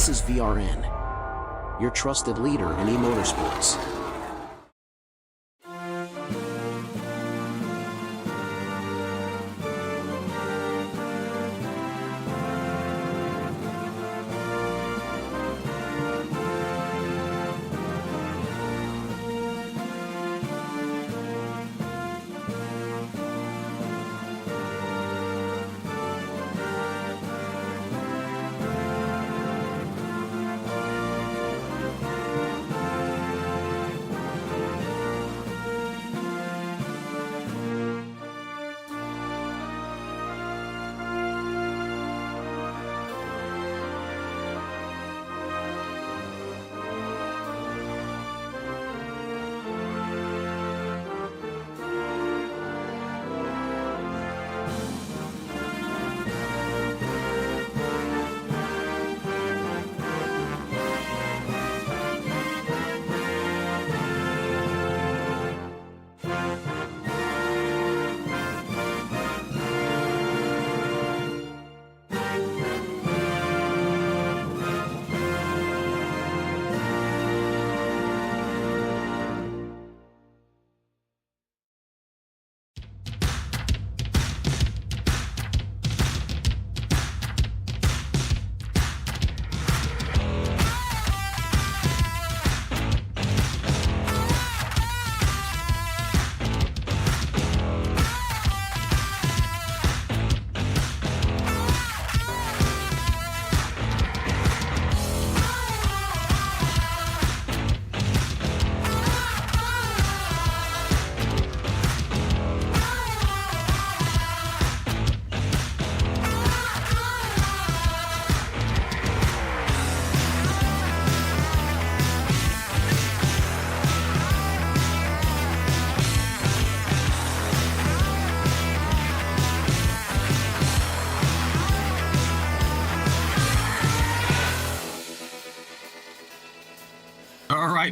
This is VRN, your trusted leader in e-motorsports.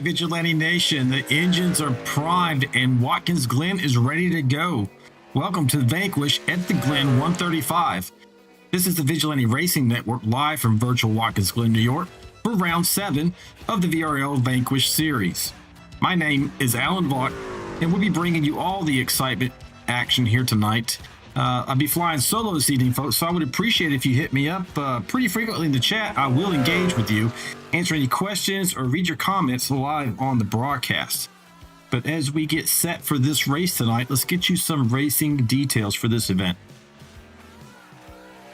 Vigilante Nation, the engines are primed and Watkins Glen is ready to go. Welcome to Vanquish at the Glen 135. This is the Vigilante Racing Network live from virtual Watkins Glen, New York for round 7 of the VRL Vanquish Series. My name is Alan Vaught and we'll be bringing you all the excitement action here tonight. I'll be flying solo this evening, folks, so I would appreciate it if you hit me up pretty frequently in the chat. I will engage with you, answer any questions, or read your comments live on the broadcast. But as we get set for this race tonight, let's get you some racing details for this event.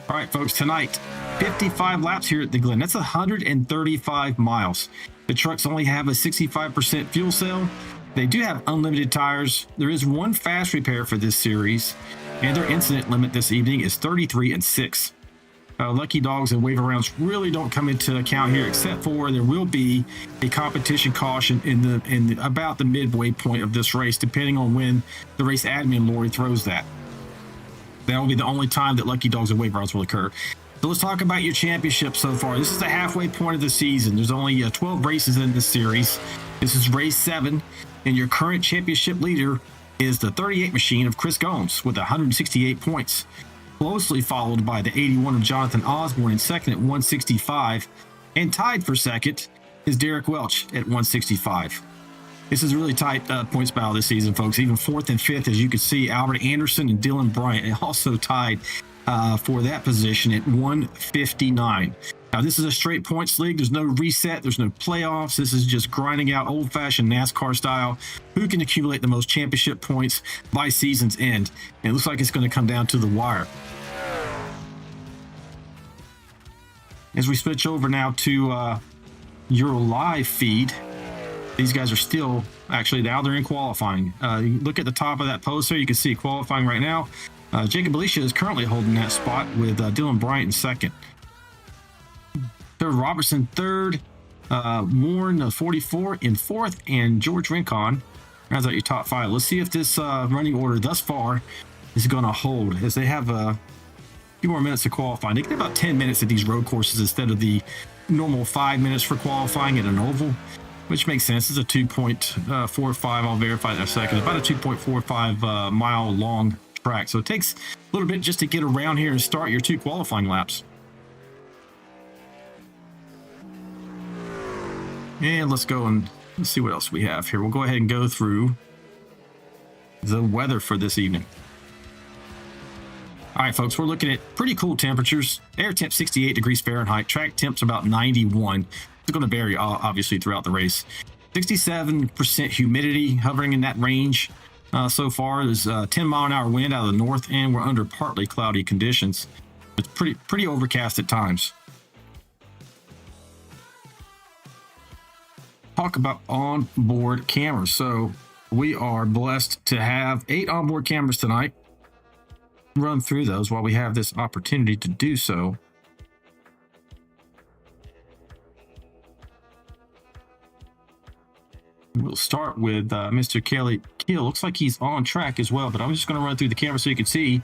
All right, folks, tonight, 55 laps here at the Glen. That's 135 miles. The trucks only have a 65% fuel cell. They do have unlimited tires. There is one fast repair for this series, and their incident limit this evening is 33 and 6. Lucky dogs and wave arounds really don't come into account here, except for there will be a competition caution in about the midway point of this race, depending on when the race admin lorry throws that. That will be the only time that lucky dogs and wave arounds will occur. So let's talk about your championship so far. This is the halfway point of the season. There's only 12 races in this series. This is race 7, and your current championship leader is the 38 machine of Chris Gomes with 168 points. Closely followed by the 81 of Jonathan Osborne in second at 165, and tied for second is Derek Welch at 165. This is a really tight points battle this season, folks. Even fourth and fifth, as you can see, Albert Anderson and Dylan Bryant also tied for that position at 159. Now, this is a straight points league. There's no reset. There's no playoffs. This is just grinding out old-fashioned NASCAR style. Who can accumulate the most championship points by season's end? And it looks like it's going to come down to the wire. As we switch over now to your live feed, these guys are still, actually, now they're in qualifying. You look at the top of that poster, you can see qualifying right now. Jacob Alicia is currently holding that spot with Dylan Bryant in second. Third, Robertson third, Warren 44 in fourth, and George Rincon rounds out your top 5. Let's see if this running order thus far is going to hold, as they have a few more minutes to qualify. They get about 10 minutes at these road courses instead of the normal 5 minutes for qualifying at an oval, which makes sense. It's a 2.45. I'll verify that in a second. About a 2.45 mile long track. So it takes a little bit just to get around here and start your 2 qualifying laps. And let's go and let's see what else we have here. We'll go ahead and go through the weather for this evening. All right, folks, we're looking at pretty cool temperatures. Air temp 68 degrees Fahrenheit. Track temps about 91. It's going to vary, obviously, throughout the race. 67% humidity, hovering in that range so far. There's a 10-mile-an-hour wind out of the north, and we're under partly cloudy conditions. It's pretty overcast at times. Talk about onboard cameras. So we are blessed to have 8 onboard cameras tonight. Run through those while we have this opportunity to do so. We'll start with Mr. Kelly Keel. Looks like he's on track as well, but I'm just going to run through the camera so you can see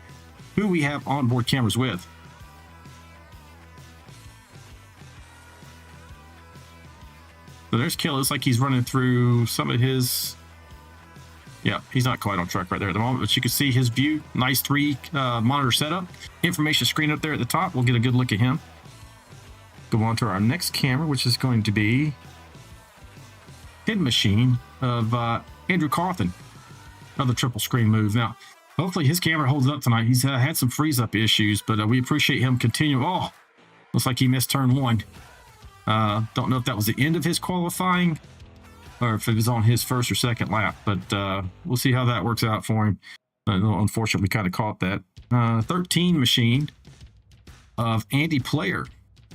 who we have onboard cameras with. So there's Kelly. Looks like he's running through some of his... Yeah, he's not quite on track right there at the moment, but you can see his view. Nice 3 monitor setup. Information screen up there at the top. We'll get a good look at him. Go on to our next camera, which is going to be Hidden Machine of Andrew Cawthon. Another triple screen move. Now, hopefully his camera holds up tonight. He's had some freeze up issues, but we appreciate him continuing. Oh, looks like he missed turn 1. Don't know if that was the end of his qualifying or if it was on his first or second lap, but we'll see how that works out for him. Unfortunately, we kind of caught that. 13 machine of Andy Player,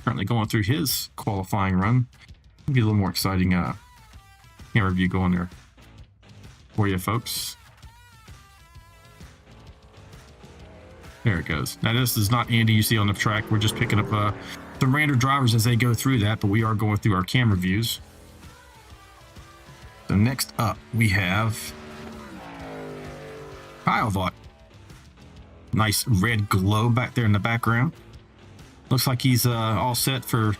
currently going through his qualifying run. Get a little more exciting camera view going there for you folks. There it goes. Now this is not Andy you see on the track. We're just picking up some random drivers as they go through that, but we are going through our camera views. So next up, we have Kyle Vaught. Nice red glow back there in the background. Looks like he's all set for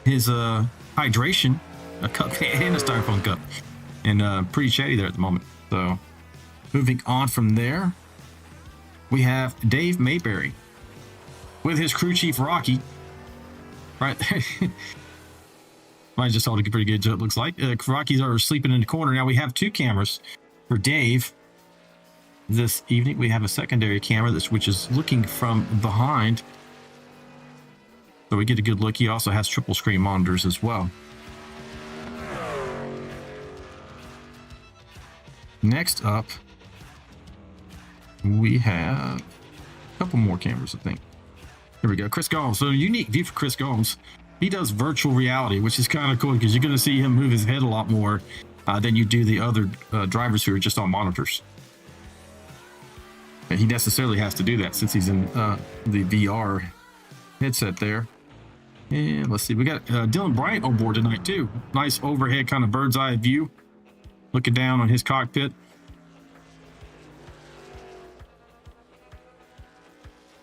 his hydration, a cup and a styrofoam cup, and pretty chatty there at the moment. So moving on from there, we have Dave Mayberry with his crew chief Rocky right there. I just saw a pretty good job, looks like. Rockies are sleeping in the corner. Now we have 2 cameras for Dave. This evening we have a secondary camera which is looking from behind. So we get a good look. He also has triple screen monitors as well. Next up, we have a couple more cameras, I think. Here we go. Chris Gomes. So unique view for Chris Gomes. He does virtual reality, which is kind of cool because you're going to see him move his head a lot more than you do the other drivers who are just on monitors. And he necessarily has to do that since he's in the VR headset there. And let's see, we got Dylan Bryant on board tonight too. Nice overhead kind of bird's eye view, looking down on his cockpit.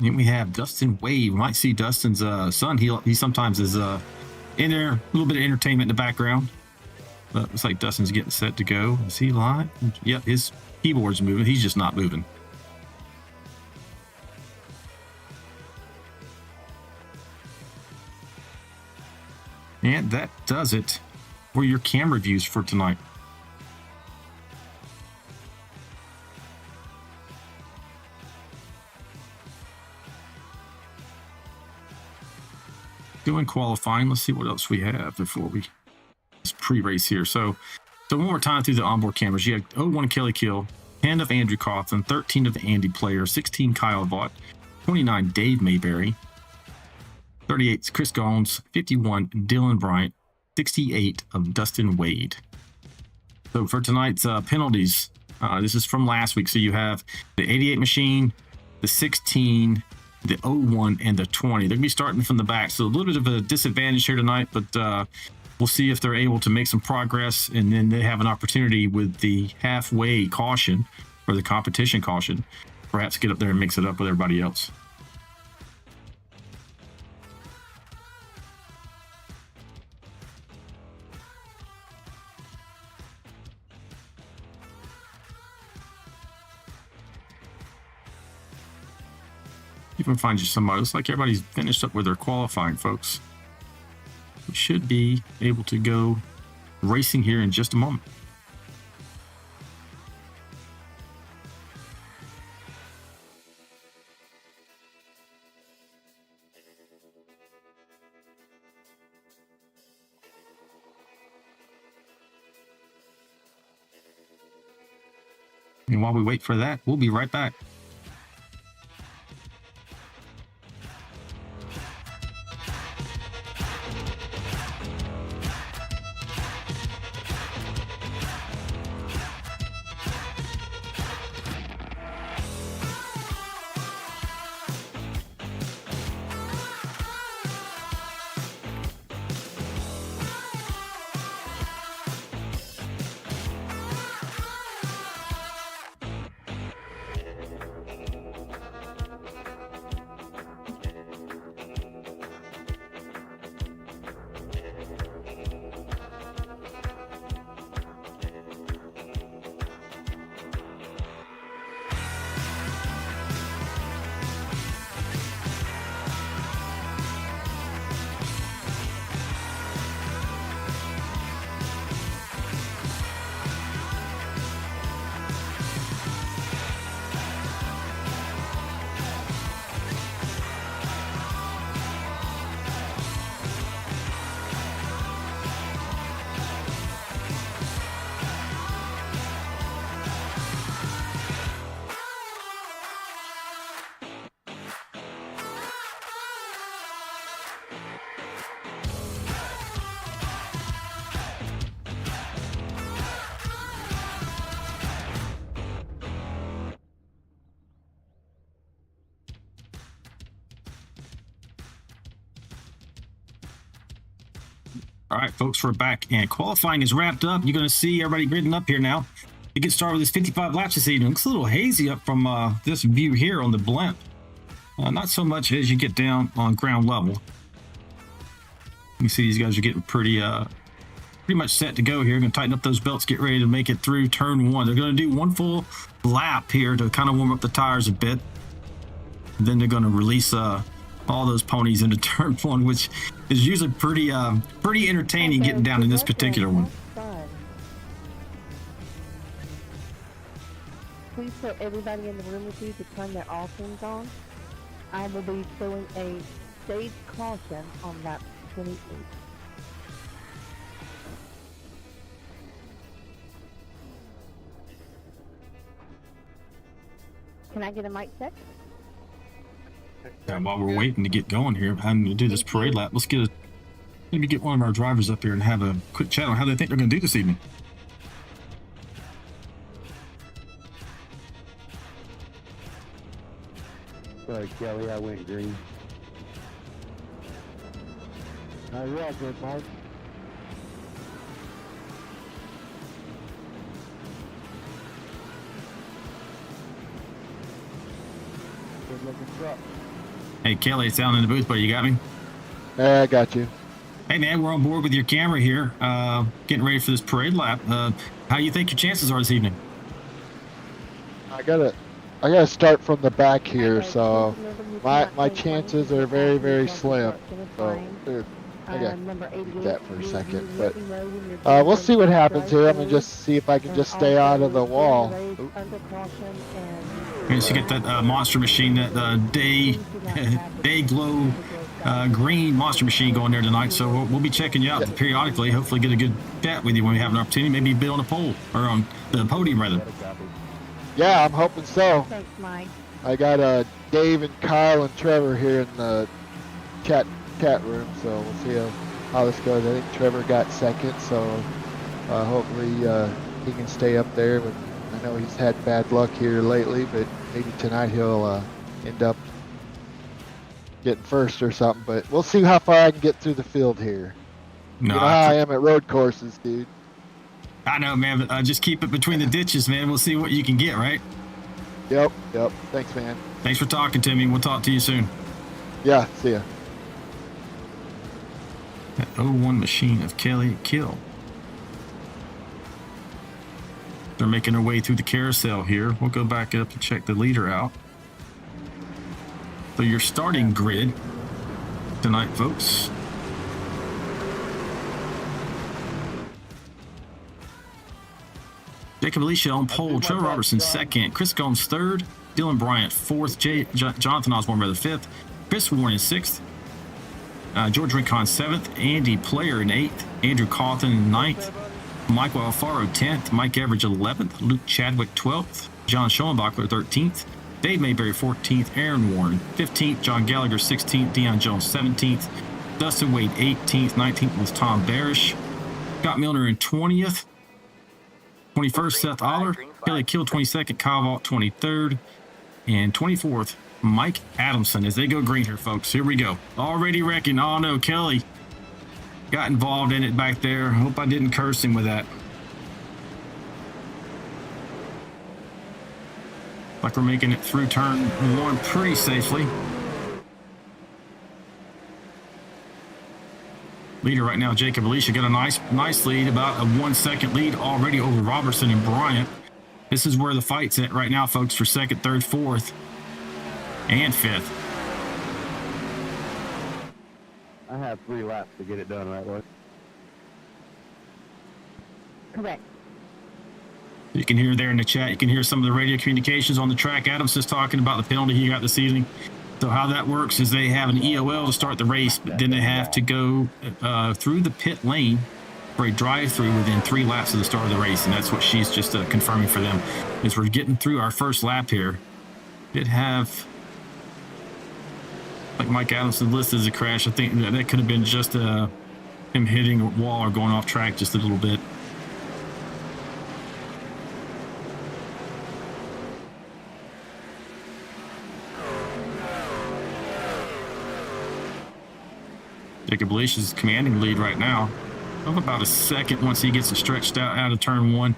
And we have Dustin Wade. We might see Dustin's son. He sometimes is in there, a little bit of entertainment in the background. But looks like Dustin's getting set to go. Is he live? Yep, his keyboard's moving. He's just not moving. And that does it for your camera views for tonight. Doing qualifying. Let's see what else we have before we this pre-race here. So one more time through the onboard cameras. You have 01 Kelly Kill, 10 of Andrew Cawthon, 13 of Andy Player, 16 Kyle Vaught, 29 Dave Mayberry, 38 Chris Gomes, 51 Dylan Bryant, 68 of Dustin Wade. So for tonight's penalties, this is from last week. So you have the 88 machine, the 16, the 01, and the 20. They're going to be starting from the back. So a little bit of a disadvantage here tonight, but we'll see if they're able to make some progress. And then they have an opportunity with the halfway caution or the competition caution, perhaps get up there and mix it up with everybody else. You can find you somebody. Looks like everybody's finished up with their qualifying, folks. We should be able to go racing here in just a moment. And while we wait for that, we'll be right back. All right, folks, we're back, and qualifying is wrapped up. You're going to see everybody gridding up here now to get started with this 55 laps this evening. Looks a little hazy up from this view here on the blimp. Not so much as you get down on ground level. You see these guys are getting pretty much set to go here. Going to tighten up those belts, get ready to make it through turn one. They're going to do one full lap here to kind of warm up the tires a bit. And then they're going to release all those ponies into turn one, which is usually pretty entertaining getting down in this particular one. Please put everybody in the room with you to turn their all things on. I will be showing a stage caution on lap 28. Can I get a mic check? And while we're waiting to get going here, having to do this parade lap, let's maybe get one of our drivers up here and have a quick chat on how they think they're going to do this evening. Sorry, Kelly, I went green. You're all good, Mike. Good looking truck. Hey, Kelly, it's down in the booth, buddy. You got me? I got you. Hey, man, we're on board with your camera here, getting ready for this parade lap. How do you think your chances are this evening? I gotta start from the back here, so my chances are very, very slim. So I gotta keep that for a second, but we'll see what happens here. I'm gonna just see if I can just stay out of the wall. Yes, you get that monster machine, that day glow green monster machine going there tonight. So we'll be checking you out periodically. Hopefully, get a good chat with you when we have an opportunity. Maybe be on a pole or on the podium rather. Yeah, I'm hoping so. Thanks, Mike. I got Dave and Kyle and Trevor here in the chat room, so we'll see how this goes. I think Trevor got second, so hopefully he can stay up there. But I know he's had bad luck here lately, but maybe tonight he'll end up getting first or something. But we'll see how far I can get through the field here. No, you know how I am at road courses, dude. I know, man, but just keep it between the ditches, man. We'll see what you can get, right? Yep. Thanks, man. Thanks for talking to me. We'll talk to you soon. Yeah, see ya. That 01 machine of Kelly Kill. They're making their way through the carousel here. We'll go back up and check the leader out. So your starting grid tonight, folks. Jacob Alicia on pole, Trevor Robertson second, Chris Gomes third, Dylan Bryant fourth, Jonathan Osborne rather fifth, Chris Warren in sixth, George Rincon seventh, Andy Player in eighth, Andrew Cawthon in ninth, Michael Alfaro 10th, Mike Average 11th, Luke Chadwick 12th, John Schoenbachler 13th, Dave Mayberry 14th, Aaron Warren 15th, John Gallagher 16th, Deion Jones 17th, Dustin Wade 18th, 19th was Tom Barish, Scott Milner in 20th, 21st Seth Aller, Kelly Kill 22nd, Kyle Vault 23rd, and 24th Mike Adamson as they go green here, folks. Here we go. Already wrecking. Oh no, Kelly got involved in it back there. Hope I didn't curse him with that. Like we're making it through turn one pretty safely. Leader right now, Jacob Alicia, got a nice lead, about a 1 second lead already over Robertson and Bryant. This is where the fight's at right now, folks, for second, third, fourth, and fifth. I have 3 laps to get it done, right, Lloyd? Correct. You can hear there in the chat, you can hear some of the radio communications on the track. Adams is talking about the penalty he got this evening. So how that works is they have an EOL to start the race, but then they have to go through the pit lane for a drive-through within 3 laps of the start of the race, and that's what she's just confirming for them. As we're getting through our first lap here, did have, like Mike Adamson listed as a crash. I think that could have been just him hitting a wall or going off track just a little bit. Jacob Leash is commanding lead right now. Of about a second once he gets it stretched out of turn one.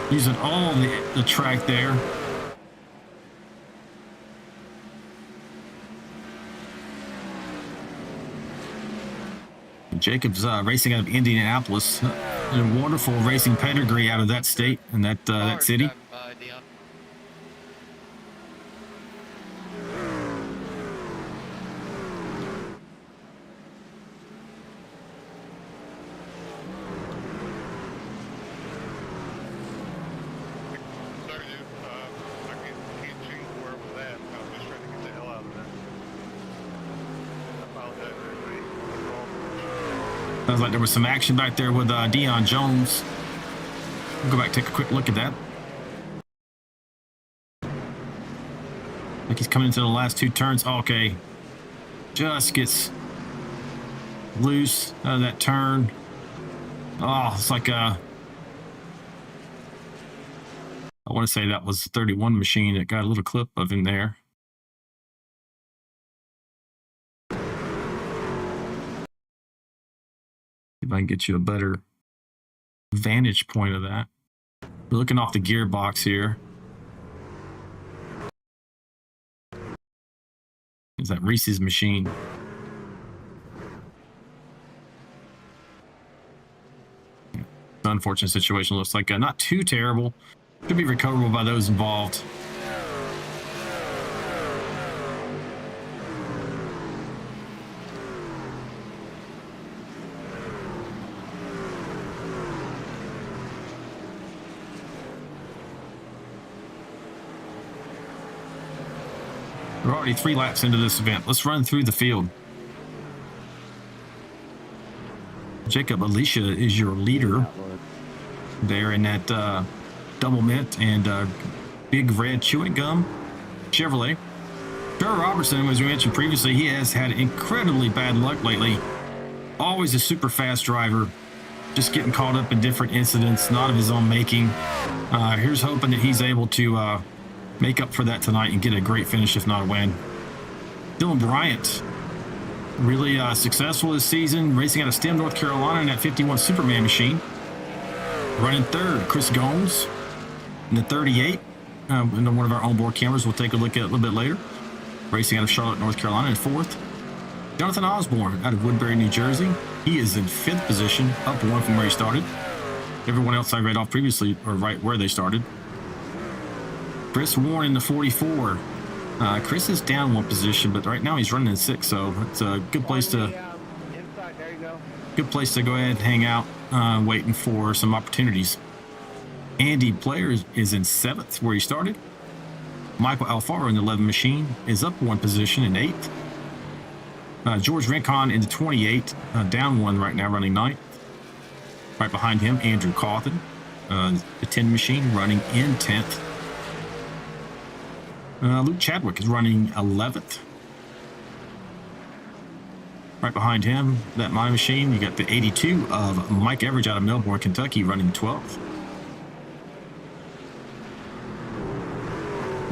Using all the track there. Jacob's racing out of Indianapolis. A wonderful racing pedigree out of that state and that city. Sounds like there was some action back there with Deion Jones. We'll go back and take a quick look at that. Like he's coming into the last 2 turns. Okay. Just gets loose out of that turn. Oh, it's like I want to say that was 31 machine that got a little clip of him there. If I can get you a better vantage point of that. We're looking off the gearbox here. Is that Reese's machine? Unfortunate situation. Looks like not too terrible. Could be recoverable by those involved. We're already 3 laps into this event. Let's run through the field. Jacob Alicia is your leader there in that double mint and big red chewing gum Chevrolet. Trevor Robertson, as we mentioned previously, he has had incredibly bad luck lately. Always a super fast driver, just getting caught up in different incidents, not of his own making. Here's hoping that he's able to make up for that tonight and get a great finish, if not a win. Dylan Bryant, really successful this season, racing out of Stem, North Carolina in that 51 Superman machine. Running third, Chris Gomes in the 38. In one of our onboard cameras we'll take a look at a little bit later. Racing out of Charlotte, North Carolina in fourth. Jonathan Osborne out of Woodbury, New Jersey. He is in 5th position, up 1 from where he started. Everyone else I read off previously are right where they started. Chris Warren in the 44. Chris is down 1 position, but right now he's running in 6th, so it's a good place to. Inside, there you go. good place to go ahead and hang out, waiting for some opportunities. Andy Player is in 7th, where he started. Michael Alfaro in the 11 machine is up 1 position in 8th. George Rincon in the 28, down 1 right now, running 9th. Right behind him, Andrew Cawthon, the 10 machine, running in 10th. Luke Chadwick is running 11th. Right behind him, that My Machine, you got the 82 of Mike Everidge out of Melbourne, Kentucky, running 12th.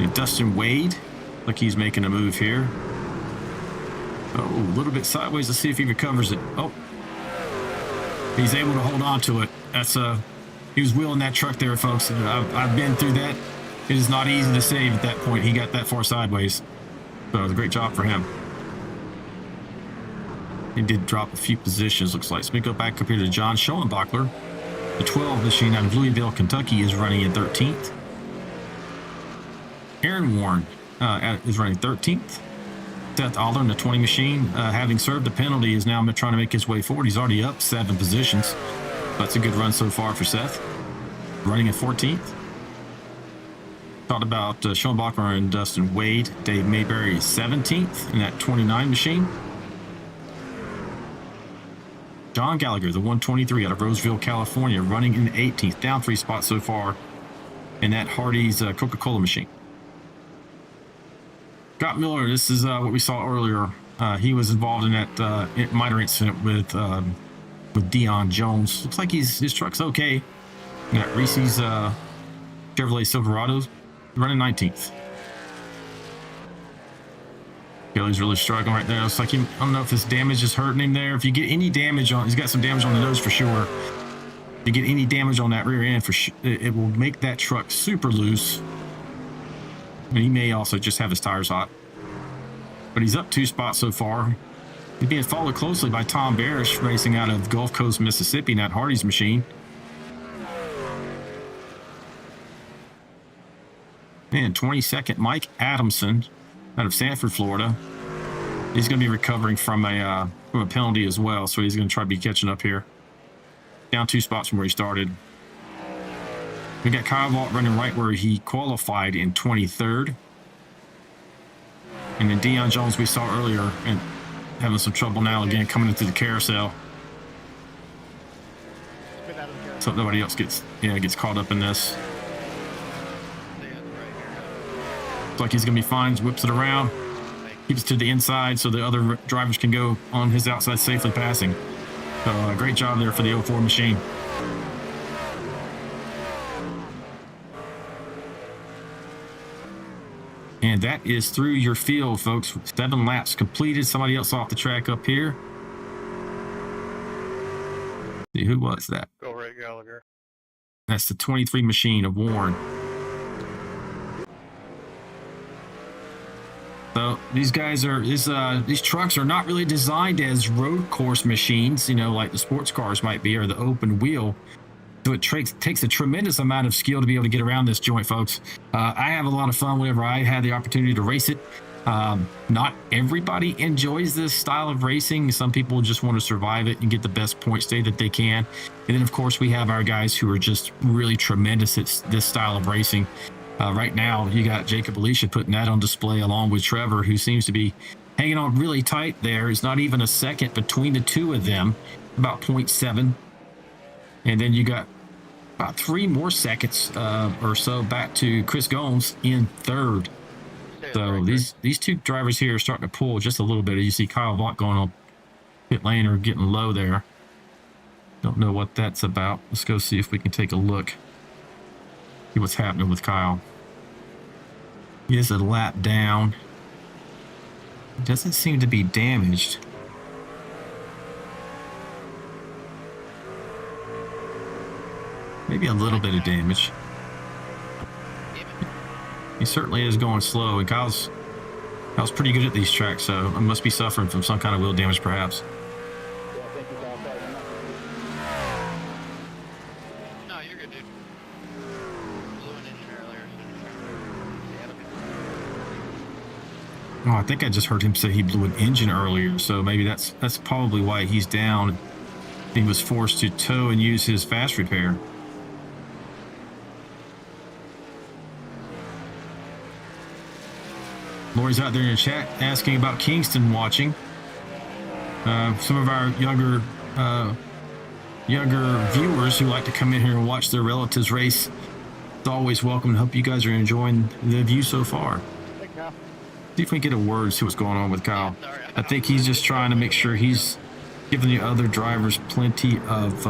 And Dustin Wade, look, he's making a move here. Oh, a little bit sideways. Let's see if he recovers it. Oh, he's able to hold on to it. That's he was wheeling that truck there, folks. I've been through that. It is not easy to save at that point. He got that far sideways. So it was a great job for him. He did drop a few positions, looks like. So we go back up here to John Schoenbachler. The 12 machine out of Louisville, Kentucky is running in 13th. Aaron Warren is running 13th. Seth Aller in the 20 machine, having served a penalty, is now trying to make his way forward. He's already up 7 positions. That's a good run so far for Seth. Running at 14th. Talked about Schoenbacher and Dustin Wade. Dave Mayberry is 17th in that 29 machine. John Gallagher, the 123 out of Roseville, California, running in 18th, down 3 spots so far in that Hardee's Coca-Cola machine. Scott Miller, this is what we saw earlier. He was involved in that minor incident with Dion Jones. Looks like his truck's okay. We got Reese's Chevrolet Silverados running 19th. Kelly's really struggling right there. It's like I don't know if his damage is hurting him there. If you get any damage on, he's got some damage on the nose for sure. If you get any damage on that rear end, for sure, it will make that truck super loose. And he may also just have his tires hot. But he's up 2 spots so far. He's being followed closely by Tom Barish, racing out of Gulf Coast, Mississippi, in that Hardee's machine. And 22nd, Mike Adamson out of Sanford, Florida. He's going to be recovering from a penalty as well, so he's going to try to be catching up here. Down 2 spots from where he started. We got Kyle Vault running right where he qualified in 23rd. And then Dion Jones we saw earlier and having some trouble now again coming into the carousel. So nobody else gets caught up in this. Looks like he's going to be fine. Whips it around. Keeps it to the inside so the other drivers can go on his outside safely passing. So great job there for the 04 machine. And that is through your field, folks. 7 laps completed. Somebody else off the track up here. See, who was that? Go Ray Gallagher. That's the 23 machine of Warren. So these guys are these trucks are not really designed as road course machines, like the sports cars might be, or the open wheel. So it takes a tremendous amount of skill to be able to get around this joint, folks. I have a lot of fun whenever I had the opportunity to race it. Not everybody enjoys this style of racing. Some people just want to survive it and get the best point stay that they can. And then, of course, we have our guys who are just really tremendous at this style of racing. Right now, you got Jacob Alicia putting that on display along with Trevor, who seems to be hanging on really tight there. It's not even a second between the two of them, about 0.7. And then you got about 3 more seconds or so back to Chris Gomes in 3rd. So these 2 drivers here are starting to pull just a little bit. You see Kyle Vaught going on pit lane or getting low there. Don't know what that's about. Let's go see if we can take a look. See what's happening with Kyle. He is a lap down. He doesn't seem to be damaged. Maybe a little bit of damage. He certainly is going slow, and Kyle's pretty good at these tracks, so I must be suffering from some kind of wheel damage, perhaps. No, you're good, dude. Blew an engine earlier. Oh, I think I just heard him say he blew an engine earlier, so maybe that's probably why he's down. He was forced to tow and use his fast repair. Lori's out there in the chat asking about Kingston watching. Some of our younger viewers who like to come in here and watch their relatives race, it's always welcome. Hope you guys are enjoying the view so far. See if we can get a word, see what's going on with Kyle. I think he's just trying to make sure he's giving the other drivers plenty of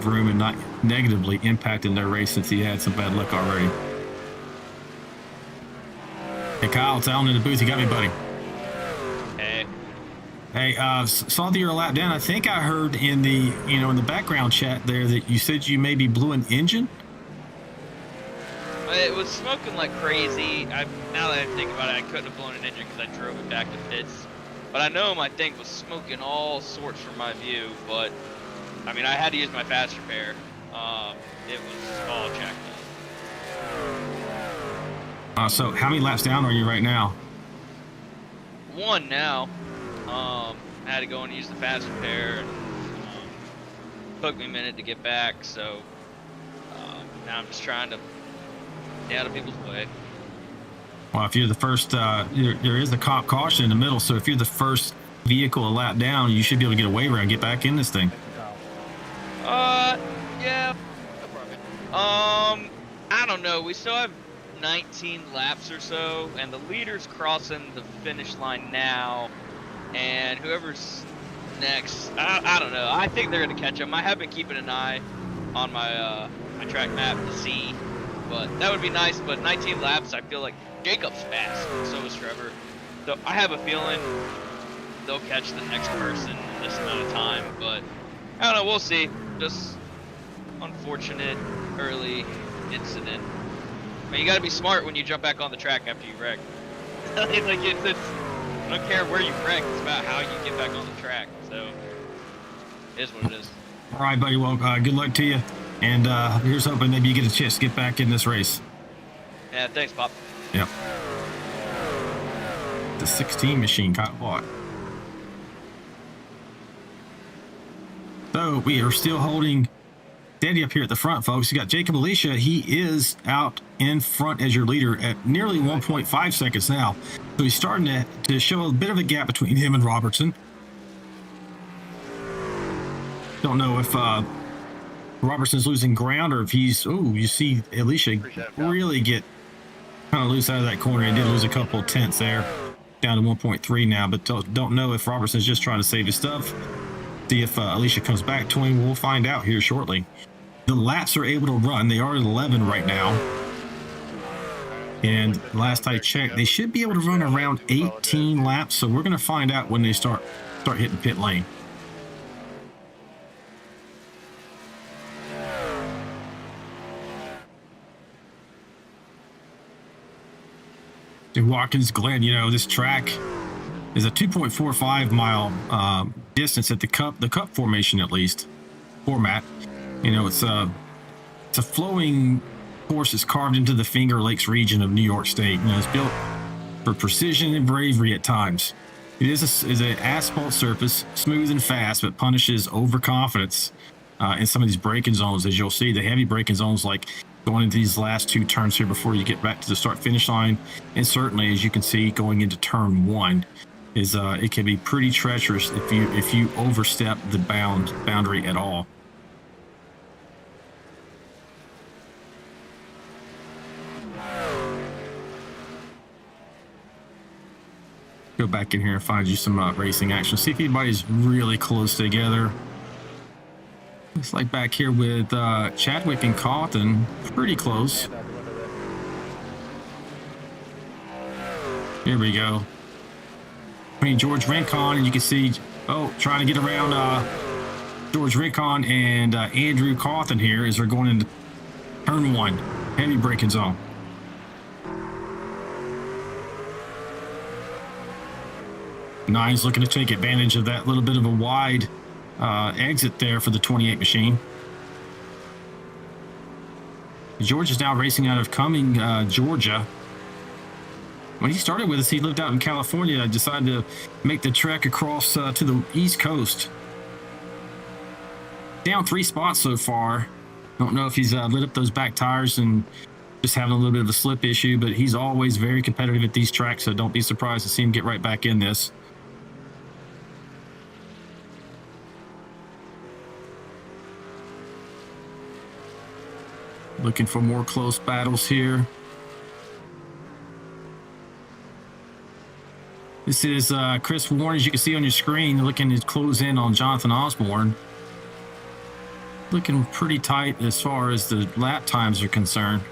room and not negatively impacting their race, since he had some bad luck already. Hey Kyle, it's Alan in the booth. You got me, buddy? Hey. Hey, saw that you're a lap down. I think I heard in the in the background chat there that you said you maybe blew an engine. It was smoking like crazy. Now that I think about it, I couldn't have blown an engine because I drove it back to pits. But I know my thing was smoking all sorts from my view. But I mean, I had to use my fast repair. It was all jacked up. So how many laps down are you right now? One now. I had to go and use the fast repair. And, took me a minute to get back, so now I'm just trying to stay out of people's way. Well, if you're the first, there is a cop caution in the middle, so if you're the first vehicle a lap down, you should be able to get a waiver and get back in this thing. Yeah. I don't know. We still have 19 laps or so, and the leader's crossing the finish line now, and whoever's next, I don't know. I think they're going to catch them. I have been keeping an eye on my my track map to see, but that would be nice. But 19 laps, I feel like Jacob's fast, so is Trevor. So I have a feeling they'll catch the next person in this amount of time, but I don't know. We'll see. Just unfortunate early incident. I mean, you got to be smart when you jump back on the track after you wreck. Like it's I don't care where you wreck, it's about how you get back on the track. So it is what it is. All right, buddy. Well, good luck to you, and here's hoping maybe you get a chance to get back in this race. Yeah, thanks, Pop. Yep. The 16 machine got bought. So we are still holding steady up here at the front, folks. You got Jacob Alicia. He is out in front as your leader at nearly 1.5 seconds now. So he's starting to show a bit of a gap between him and Robertson. Don't know if Robertson's losing ground or if he's, you see Alicia really get kind of loose out of that corner. He did lose a couple of tenths there, down to 1.3 now, but don't know if Robertson's just trying to save his stuff. See if Alicia comes back to him. We'll find out here shortly. The laps are able to run. They are at 11 right now. And last I checked, they should be able to run around 18 laps. So we're going to find out when they start hitting pit lane. Watkins, Glen, this track is a 2.45 mile distance at the cup formation, at least format. It's a flowing course that's carved into the Finger Lakes region of New York State. It's built for precision and bravery at times. It is an asphalt surface, smooth and fast, but punishes overconfidence in some of these braking zones. As you'll see, the heavy braking zones, like going into these last two turns here before you get back to the start finish line, and certainly, as you can see, going into turn one, is it can be pretty treacherous if you overstep the boundary at all. Go back in here and find you some racing action. See if anybody's really close together. Looks like back here with Chadwick and Cawthon, pretty close. Here we go. George Rincon, and you can see, trying to get around George Rincon and Andrew Cawthon here as they're going into turn one, heavy braking zone. Nine's looking to take advantage of that little bit of a wide exit there for the 28 machine. George is now racing out of Cumming, Georgia. When he started with us, he lived out in California. Decided to make the trek across to the East Coast. Down 3 spots so far. Don't know if he's lit up those back tires and just having a little bit of a slip issue, but he's always very competitive at these tracks, so don't be surprised to see him get right back in this. Looking for more close battles here. This is Chris Warren, as you can see on your screen, looking to close in on Jonathan Osborne. Looking pretty tight as far as the lap times are concerned.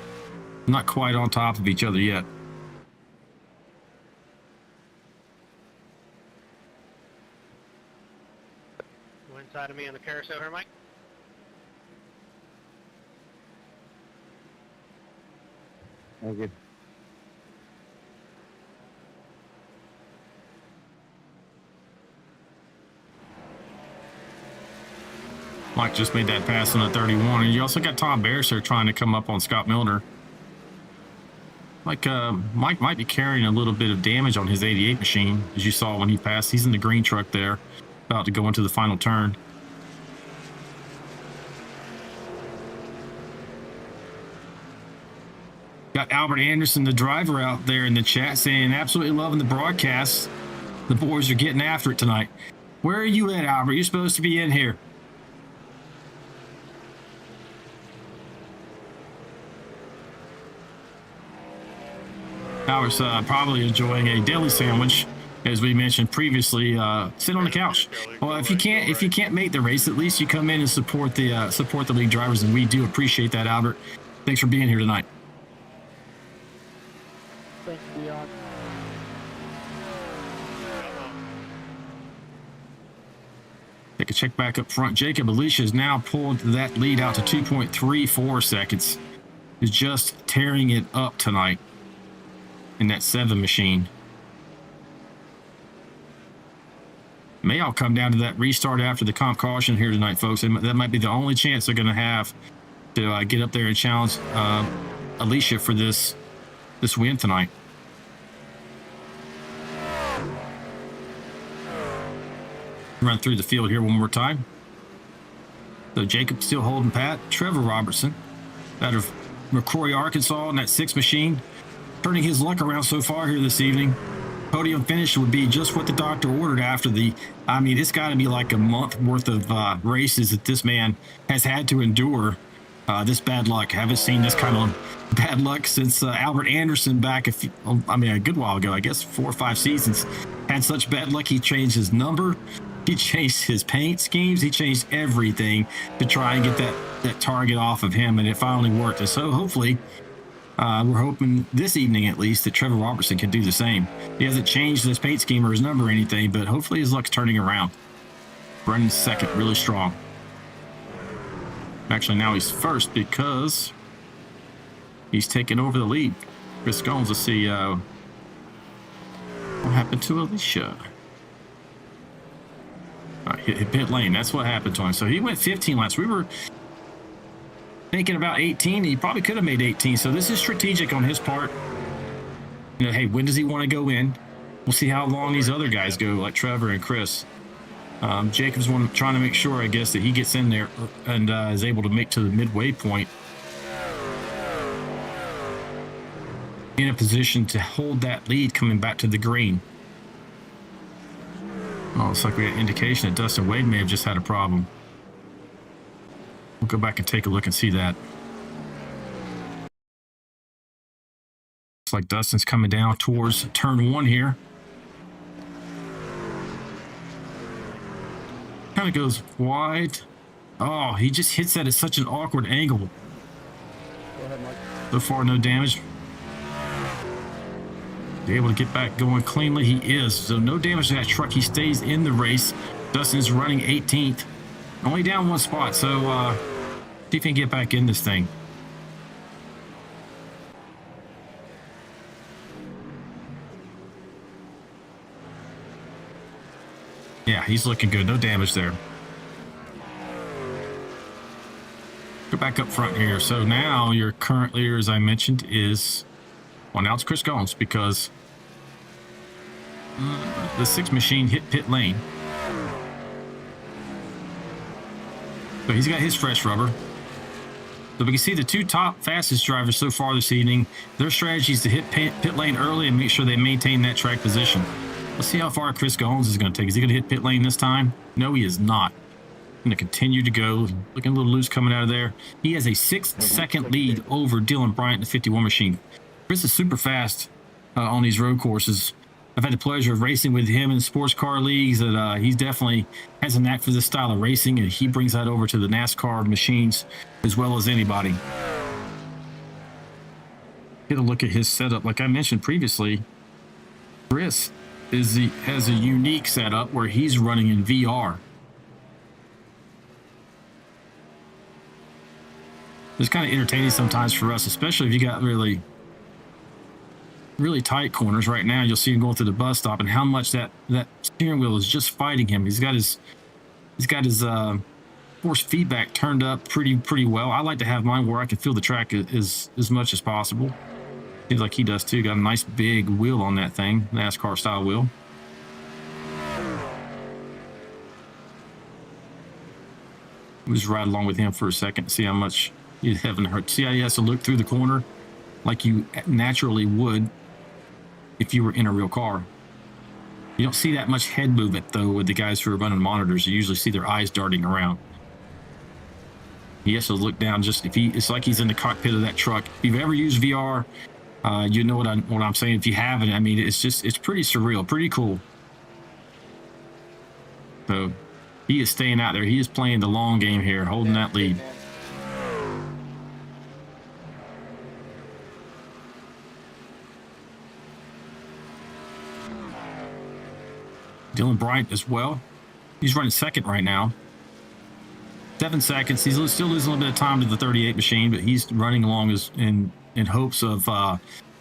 Not quite on top of each other yet. Go inside of me on the carousel here, Mike. Thank you. Mike just made that pass on the 31, and you also got Tom Beresser trying to come up on Scott Milner. Mike might be carrying a little bit of damage on his 88 machine, as you saw when he passed. He's in the green truck there, about to go into the final turn. Got Albert Anderson, the driver, out there in the chat saying, absolutely loving the broadcast. The boys are getting after it tonight. Where are you at, Albert? You're supposed to be in here. Albert's probably enjoying a deli sandwich, as we mentioned previously. Sit on the couch. Well, if you can't make the race, at least you come in and support the league drivers, and we do appreciate that, Albert. Thanks for being here tonight. Thank you, Leon. Take a check back up front. Jacob Alicia has now pulled that lead out to 2.34 seconds. Is just tearing it up tonight in that 7 machine. May all come down to that restart after the comp caution here tonight, folks. That might be the only chance they're going to have to get up there and challenge Alicia for this win tonight. Run through the field here one more time. So Jacob still holding pat. Trevor Robertson out of McCrory, Arkansas, in that 6 machine, turning his luck around so far here this evening. Podium finish would be just what the doctor ordered after the, I mean, it's got to be like a month worth of races that this man has had to endure this bad luck. Haven't seen this kind of bad luck since Albert Anderson back a good while ago, I guess 4 or 5 seasons. Had such bad luck, he changed his number, he changed his paint schemes, he changed everything to try and get that target off of him, and it finally worked. And so hopefully, we're hoping this evening at least that Trevor Robertson can do the same. He hasn't changed his paint scheme or his number or anything, but hopefully his luck's turning around. Running second, really strong. Actually, now he's first because he's taken over the lead. Chris Gomes, let's see what happened to Alicia. Hit pit lane, that's what happened to him. So he went 15 laps. We were thinking about 18. He probably could have made 18. So this is strategic on his part. You know, hey, when does he want to go in? We'll see how long these other guys go, like Trevor and Chris. Jacob's trying to make sure, I guess, that he gets in there and is able to make to the midway point in a position to hold that lead coming back to the green. Oh, looks like we got indication that Dustin Wade may have just had a problem. We'll go back and take a look and see that. Looks like Dustin's coming down towards turn 1 here. Kind of goes wide. Oh, he just hits that at such an awkward angle. Go ahead, Mike. So far, no damage. Be able to get back going cleanly. He is. So no damage to that truck. He stays in the race. Dustin's running 18th. Only down 1 spot. So see if he can get back in this thing. Yeah, he's looking good. No damage there. Go back up front here. So now your current leader, as I mentioned, is... Well, now it's Chris Gomes because the 6 machine hit pit lane. So he's got his fresh rubber. So we can see the two top fastest drivers so far this evening. Their strategy is to hit pit lane early and make sure they maintain that track position. Let's see how far Chris Goins is going to take. Is he going to hit pit lane this time? No, he is not. Going to continue to go. Looking a little loose coming out of there. He has a 6-second lead over Dylan Bryant in the 51 machine. Chris is super fast on these road courses. I've had the pleasure of racing with him in sports car leagues. That he definitely has a knack for this style of racing, and he brings that over to the NASCAR machines as well as anybody. Get a look at his setup. Like I mentioned previously, Chris has a unique setup where he's running in VR. It's kind of entertaining sometimes for us, especially if you got really tight corners. Right now you'll see him going through the bus stop and how much that steering wheel is just fighting him. He's got his force feedback turned up pretty well. I like to have mine where I can feel the track as much as possible. Seems like he does too. Got a nice big wheel on that thing, NASCAR style wheel. We'll just ride along with him for a second, see how much you haven't heard. See how he has to look through the corner like you naturally would if you were in a real car. You don't see that much head movement though with the guys who are running monitors. You usually see their eyes darting around. He has to look down. Just it's like he's in the cockpit of that truck. If you've ever used VR, you know what I'm saying. If you haven't, I mean, it's pretty surreal, pretty cool. So he is staying out there. He is playing the long game here, holding that lead. Dylan Bryant as well. He's running second right now. 7 seconds. He's still losing a little bit of time to the 38 machine, but he's running along in hopes of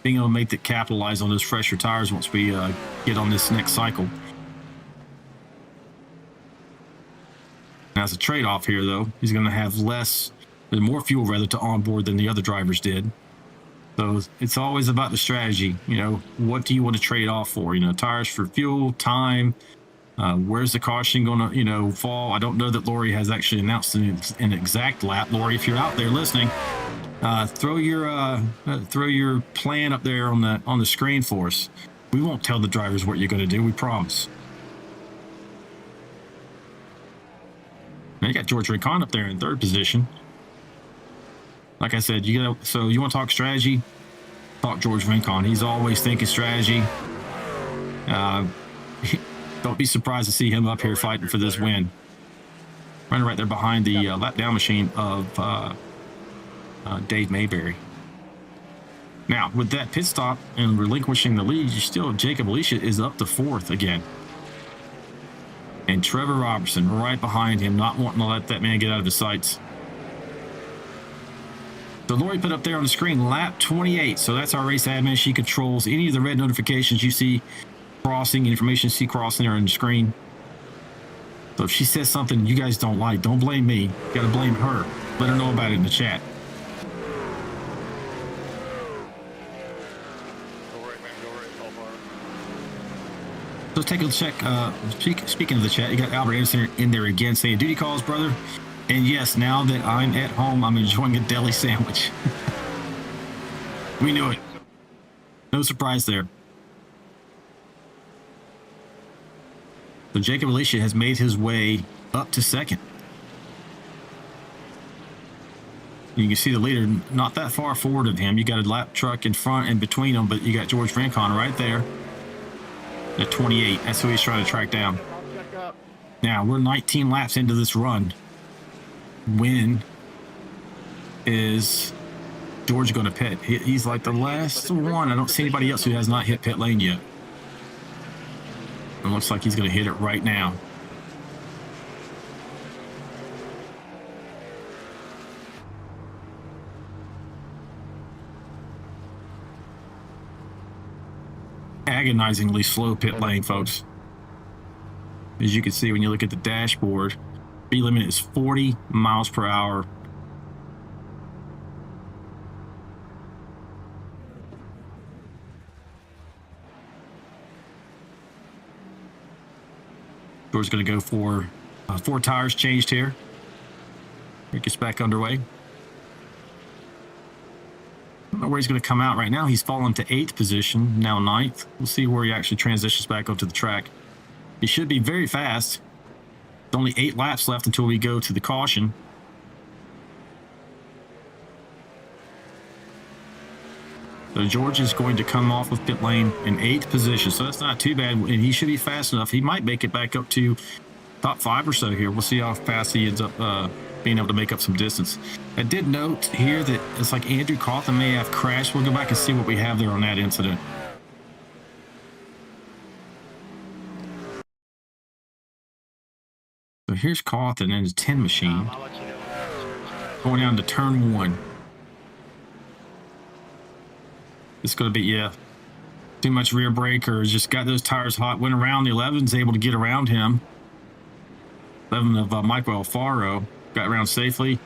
being able to capitalize on those fresher tires once we get on this next cycle. Now, as a trade-off here, though, he's going to have more fuel rather to onboard than the other drivers did. So it's always about the strategy. You know, what do you want to trade off for? You know, tires for fuel, time. Where's the caution going to, fall? I don't know that Lori has actually announced an exact lap. Lori, if you're out there listening, throw your plan up there on the screen for us. We won't tell the drivers what you're going to do. We promise. Now you got George Rincon up there in third position. Like I said, so you want to talk strategy? Talk George Rincon. He's always thinking strategy. Don't be surprised to see him up here fighting for this win. Running right there behind the lap down machine of Dave Mayberry. Now, with that pit stop and relinquishing the lead, Jacob Alicia is up to fourth again. And Trevor Robertson right behind him, not wanting to let that man get out of his sights. So Lori put up there on the screen, lap 28. So that's our race admin. She controls any of the red notifications you see crossing, information you see crossing there on the screen. So if she says something you guys don't like, don't blame me. You got to blame her. Let her know about it in the chat. So let's take a check. Speaking of the chat, you got Albert Anderson in there again saying, duty calls, brother. And yes, now that I'm at home, I'm enjoying a deli sandwich. We knew it. No surprise there. So Jacob Alicia has made his way up to second. You can see the leader not that far forward of him. You got a lap truck in front and between them, but you got George Rincon right there at 28. That's who he's trying to track down. Now, we're 19 laps into this run. When is George going to pit? He's like the last one. I don't see anybody else who has not hit pit lane yet. It looks like he's going to hit it right now. Agonizingly slow pit lane, folks. As you can see when you look at the dashboard, speed limit is 40 miles per hour. George's going to go for 4 tires changed here. It gets back underway. I don't know where he's going to come out right now. He's fallen to 8th position, now 9th. We'll see where he actually transitions back onto the track. He should be very fast. There's only 8 laps left until we go to the caution. So George is going to come off of pit lane in 8th position, so that's not too bad, and he should be fast enough. He might make it back up to top 5 or so here. We'll see how fast he ends up being able to make up some distance. I did note here that it's like Andrew Cawthon may have crashed. We'll go back and see what we have there on that incident. So here's Cawthon and his 10 machine I'll let you know. going down to turn 1. It's going to be, yeah, too much rear brake, or just got those tires hot. Went around the 11's able to get around him. 11 of Michael Alfaro got around safely,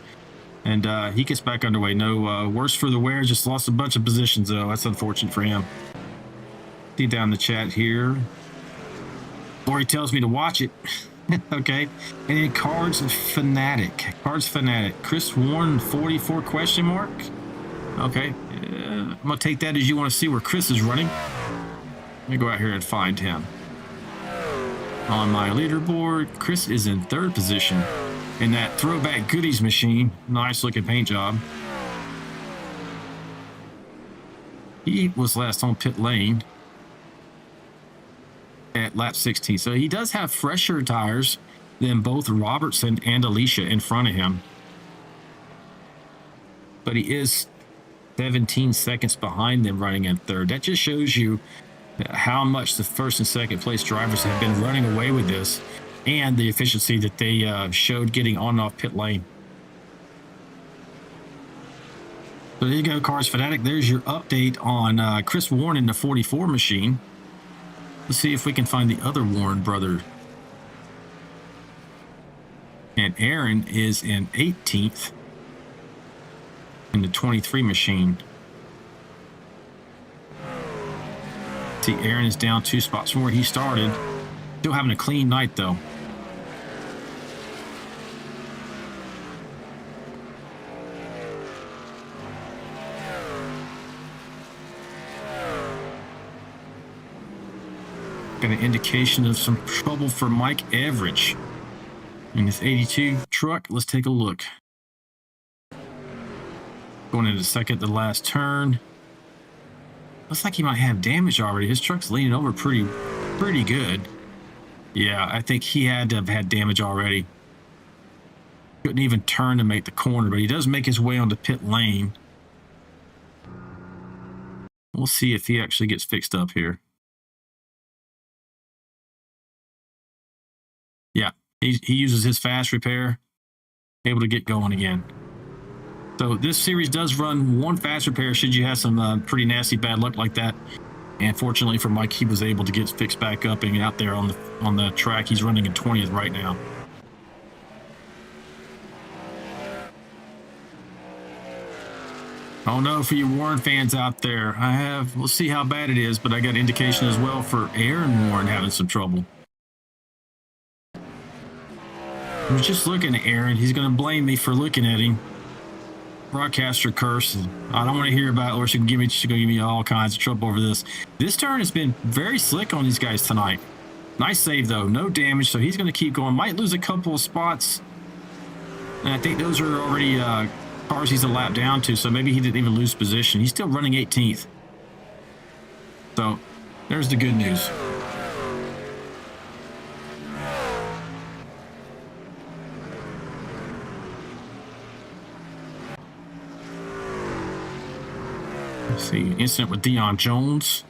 and he gets back underway. No worse for the wear, just lost a bunch of positions, though. That's unfortunate for him. See down the chat here. Or he tells me to watch it. Okay. And then Cards Fanatic. Cards Fanatic. Chris Warren 44 question mark. Okay. I'm going to take that as you want to see where Chris is running. Let me go out here and find him. On my leaderboard, Chris is in 3rd position in that throwback goodies machine. Nice looking paint job. He was last on pit lane at lap 16. So he does have fresher tires than both Robertson and Alicia in front of him. But he is 17 seconds behind them running in 3rd. That just shows you how much the 1st and 2nd place drivers have been running away with this, and the efficiency that they showed getting on and off pit lane. So there you go, Cars Fanatic. There's your update on Chris Warren in the 44 machine. Let's see if we can find the other Warren brother. And Aaron is in 18th in the 23 machine. See, Aaron is down 2 spots from where he started. Still having a clean night, though. Got an indication of some trouble for Mike Average in his 82 truck. Let's take a look. Going into second, the last turn. Looks like he might have damage already. His truck's leaning over pretty good. Yeah, I think he had to have had damage already. Couldn't even turn to make the corner, but he does make his way onto pit lane. We'll see if he actually gets fixed up here. Yeah, he uses his fast repair, able to get going again. So this series does run 1 fast repair should you have some pretty nasty bad luck like that. And fortunately for Mike, he was able to get fixed back up and out there on the track. He's running in 20th right now. Oh no, for you Warren fans out there, we'll see how bad it is, but I got indication as well for Aaron Warren having some trouble. I was just looking at Aaron. He's going to blame me for looking at him. Broadcaster curse. I don't want to hear about it, or she's going to give me all kinds of trouble over this. This turn has been very slick on these guys tonight. Nice save, though. No damage, so he's going to keep going. Might lose a couple of spots. And I think those are already cars he's a lap down to, so maybe he didn't even lose position. He's still running 18th. So there's the good news. Let's see, incident with Dion Jones.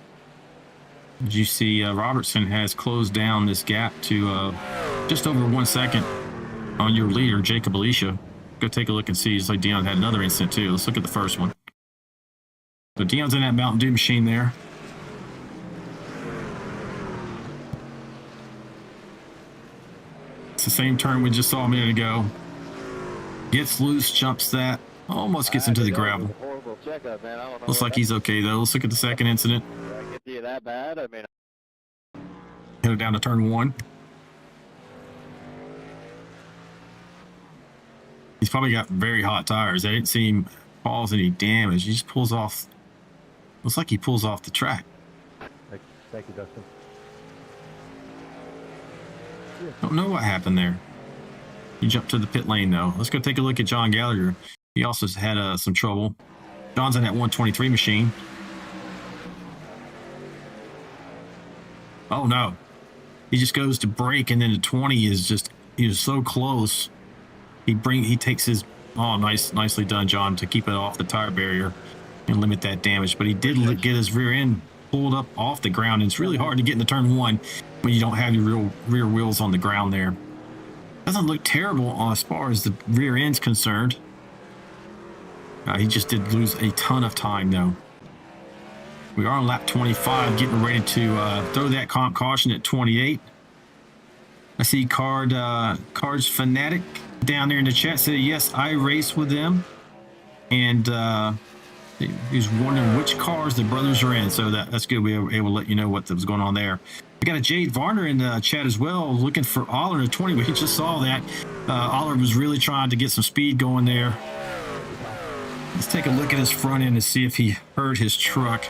As you see, Robertson has closed down this gap to just over 1 second on your leader, Jacob Alicia. Go take a look and see. It's like Dion had another incident too. Let's look at the first one. So Dion's in that Mountain Dew machine there. It's the same turn we just saw a minute ago. Gets loose, jumps that, almost gets into the gravel. Looks like he's okay though. Let's look at the second incident. That bad? I mean, Headed down to turn 1. He's probably got very hot tires. I didn't see him cause any damage. He just pulls off. Looks like he pulls off the track. Thank you, Dustin. Don't know what happened there. He jumped to the pit lane though. Let's go take a look at John Gallagher. He also had some trouble. John's in that 123 machine. Oh no. He just goes to brake, and then the 20 is just, he was so close. He takes his, oh, nicely done, John, to keep it off the tire barrier and limit that damage. But he did get his rear end pulled up off the ground, and it's really hard to get into turn one when you don't have your rear wheels on the ground there. Doesn't look terrible as far as the rear end's concerned. He just did lose a ton of time though. We are on lap 25, getting ready to throw that comp caution at 28. I see Cards Fanatic down there in the chat said, yes, I race with them. And he's wondering which cars the brothers are in. So that's good. We were able to let you know what was going on there. We got a Jade Varner in the chat as well, looking for Aller in 20. We just saw that. Aller was really trying to get some speed going there. Let's take a look at his front end to see if he hurt his truck.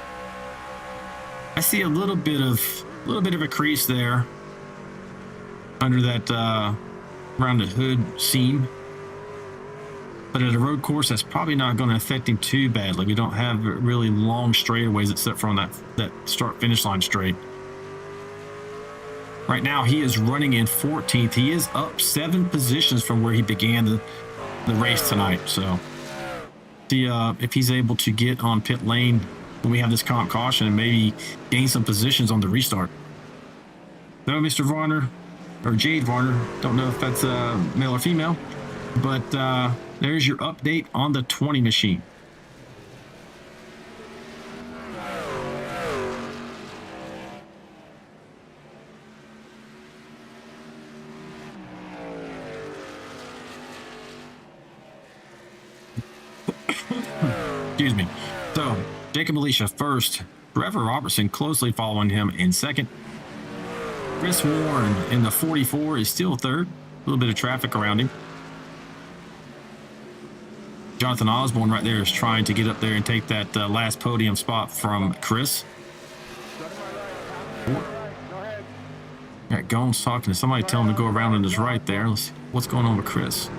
I see a little bit of a crease there under that around the hood seam. But at a road course, that's probably not going to affect him too badly. We don't have really long straightaways except for on that start-finish line straight. Right now, he is running in 14th. He is up 7 positions from where he began the race tonight. So, see if he's able to get on pit lane when we have this comp caution and maybe gain some positions on the restart. No, Mr. Varner, or Jade Varner, don't know if that's male or female, but there's your update on the 20 machine. Excuse me. So, Jacob Alicia first, Trevor Robertson closely following him in second. Chris Warren in the 44 is still third. A little bit of traffic around him. Jonathan Osborne right there is trying to get up there and take that last podium spot from Chris. Got Gomes talking to somebody, telling him to go around on his right there. Let's see what's going on with Chris.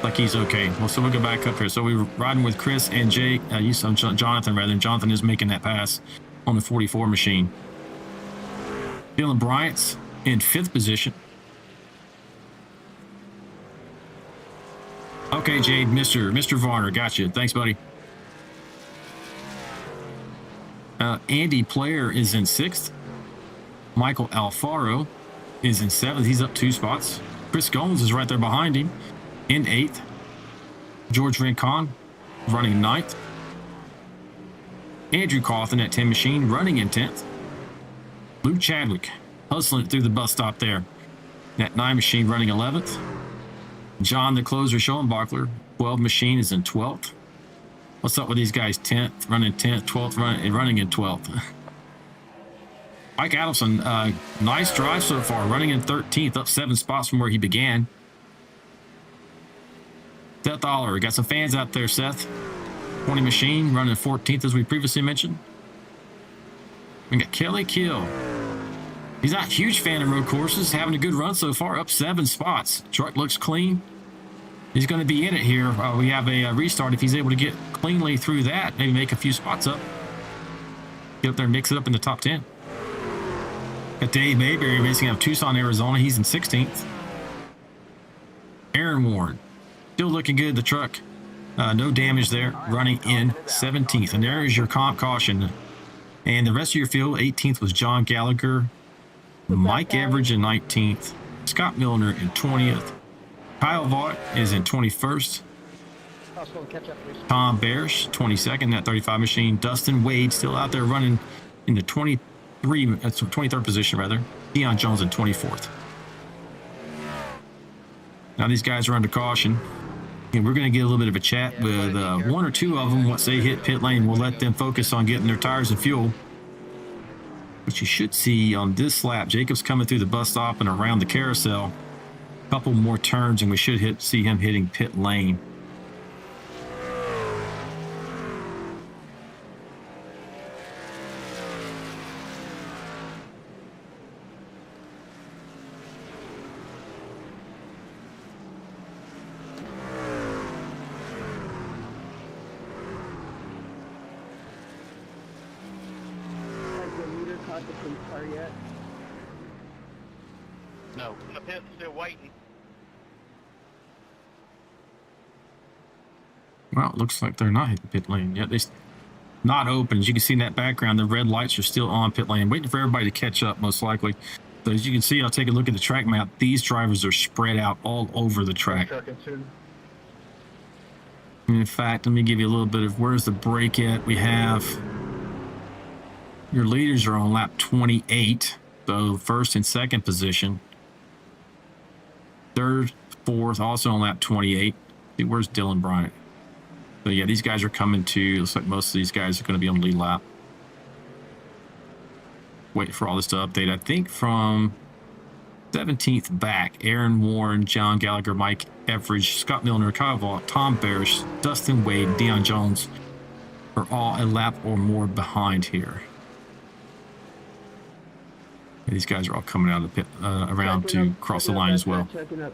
Like he's okay. Well, so we'll go back up here. So we were riding with Chris and Jake. Jonathan rather. And Jonathan is making that pass on the 44 machine. Dylan Bryant's in 5th position. Okay, Jade, Mr. Varner, got you. Thanks, buddy. Andy Player is in 6th. Michael Alfaro is in 7th. He's up 2 spots. Chris Gomes is right there behind him in 8th. George Rincon running 9th. Andrew Cawthon at 10 machine running in 10th. Luke Chadwick hustling through the bus stop there. That 9 machine running 11th. John the closer Schoenbachler, 12 machine, is in 12th. What's up with these guys? 10th, running 10th, 12th, running in 12th. Mike Adamson, nice drive so far, running in 13th, up 7 spots from where he began. Seth Aller, we got some fans out there, Seth. 20 machine, running 14th, as we previously mentioned. We got Kelly Kill. He's not a huge fan of road courses, having a good run so far, up 7 spots. Truck looks clean. He's going to be in it here. We have a restart if he's able to get cleanly through that, maybe make a few spots up. Get up there and mix it up in the top 10. Got Dave Mayberry racing out of Tucson, Arizona. He's in 16th. Aaron Warren, still looking good, the truck. No damage there, running in 17th. And there is your comp caution. And the rest of your field, 18th was John Gallagher, Mike Everidge in 19th, Scott Milner in 20th, Kyle Vaught is in 21st, Tom Bearish 22nd, that 35 machine, Dustin Wade still out there running in the 23rd position rather, Deion Jones in 24th. Now these guys are under caution, and we're going to get a little bit of a chat with 1 or 2 of them. Once they hit pit lane, we'll let them focus on getting their tires and fuel. What you should see on this lap, Jacob's coming through the bus stop and around the carousel. A couple more turns, and we should see him hitting pit lane. No. The pit's still waiting. Well, it looks like they're not hitting pit lane yet. They're not open. As you can see in that background, the red lights are still on pit lane, waiting for everybody to catch up, most likely. So as you can see, I'll take a look at the track map. These drivers are spread out all over the track. In fact, let me give you a little bit of where's the break at. We have your leaders are on lap 28, so first and second position. Third, fourth, also on lap 28. See, where's Dylan Bryant? So yeah, these guys are coming to, looks like most of these guys are going to be on the lead lap. Waiting for all this to update. I think from 17th back, Aaron Warren, John Gallagher, Mike Everidge, Scott Milner, Kyle Vaught, Tom Barish, Dustin Wade, Dion Jones are all a lap or more behind here. These guys are all coming out of the pit, around to cross the line as well. Checking up.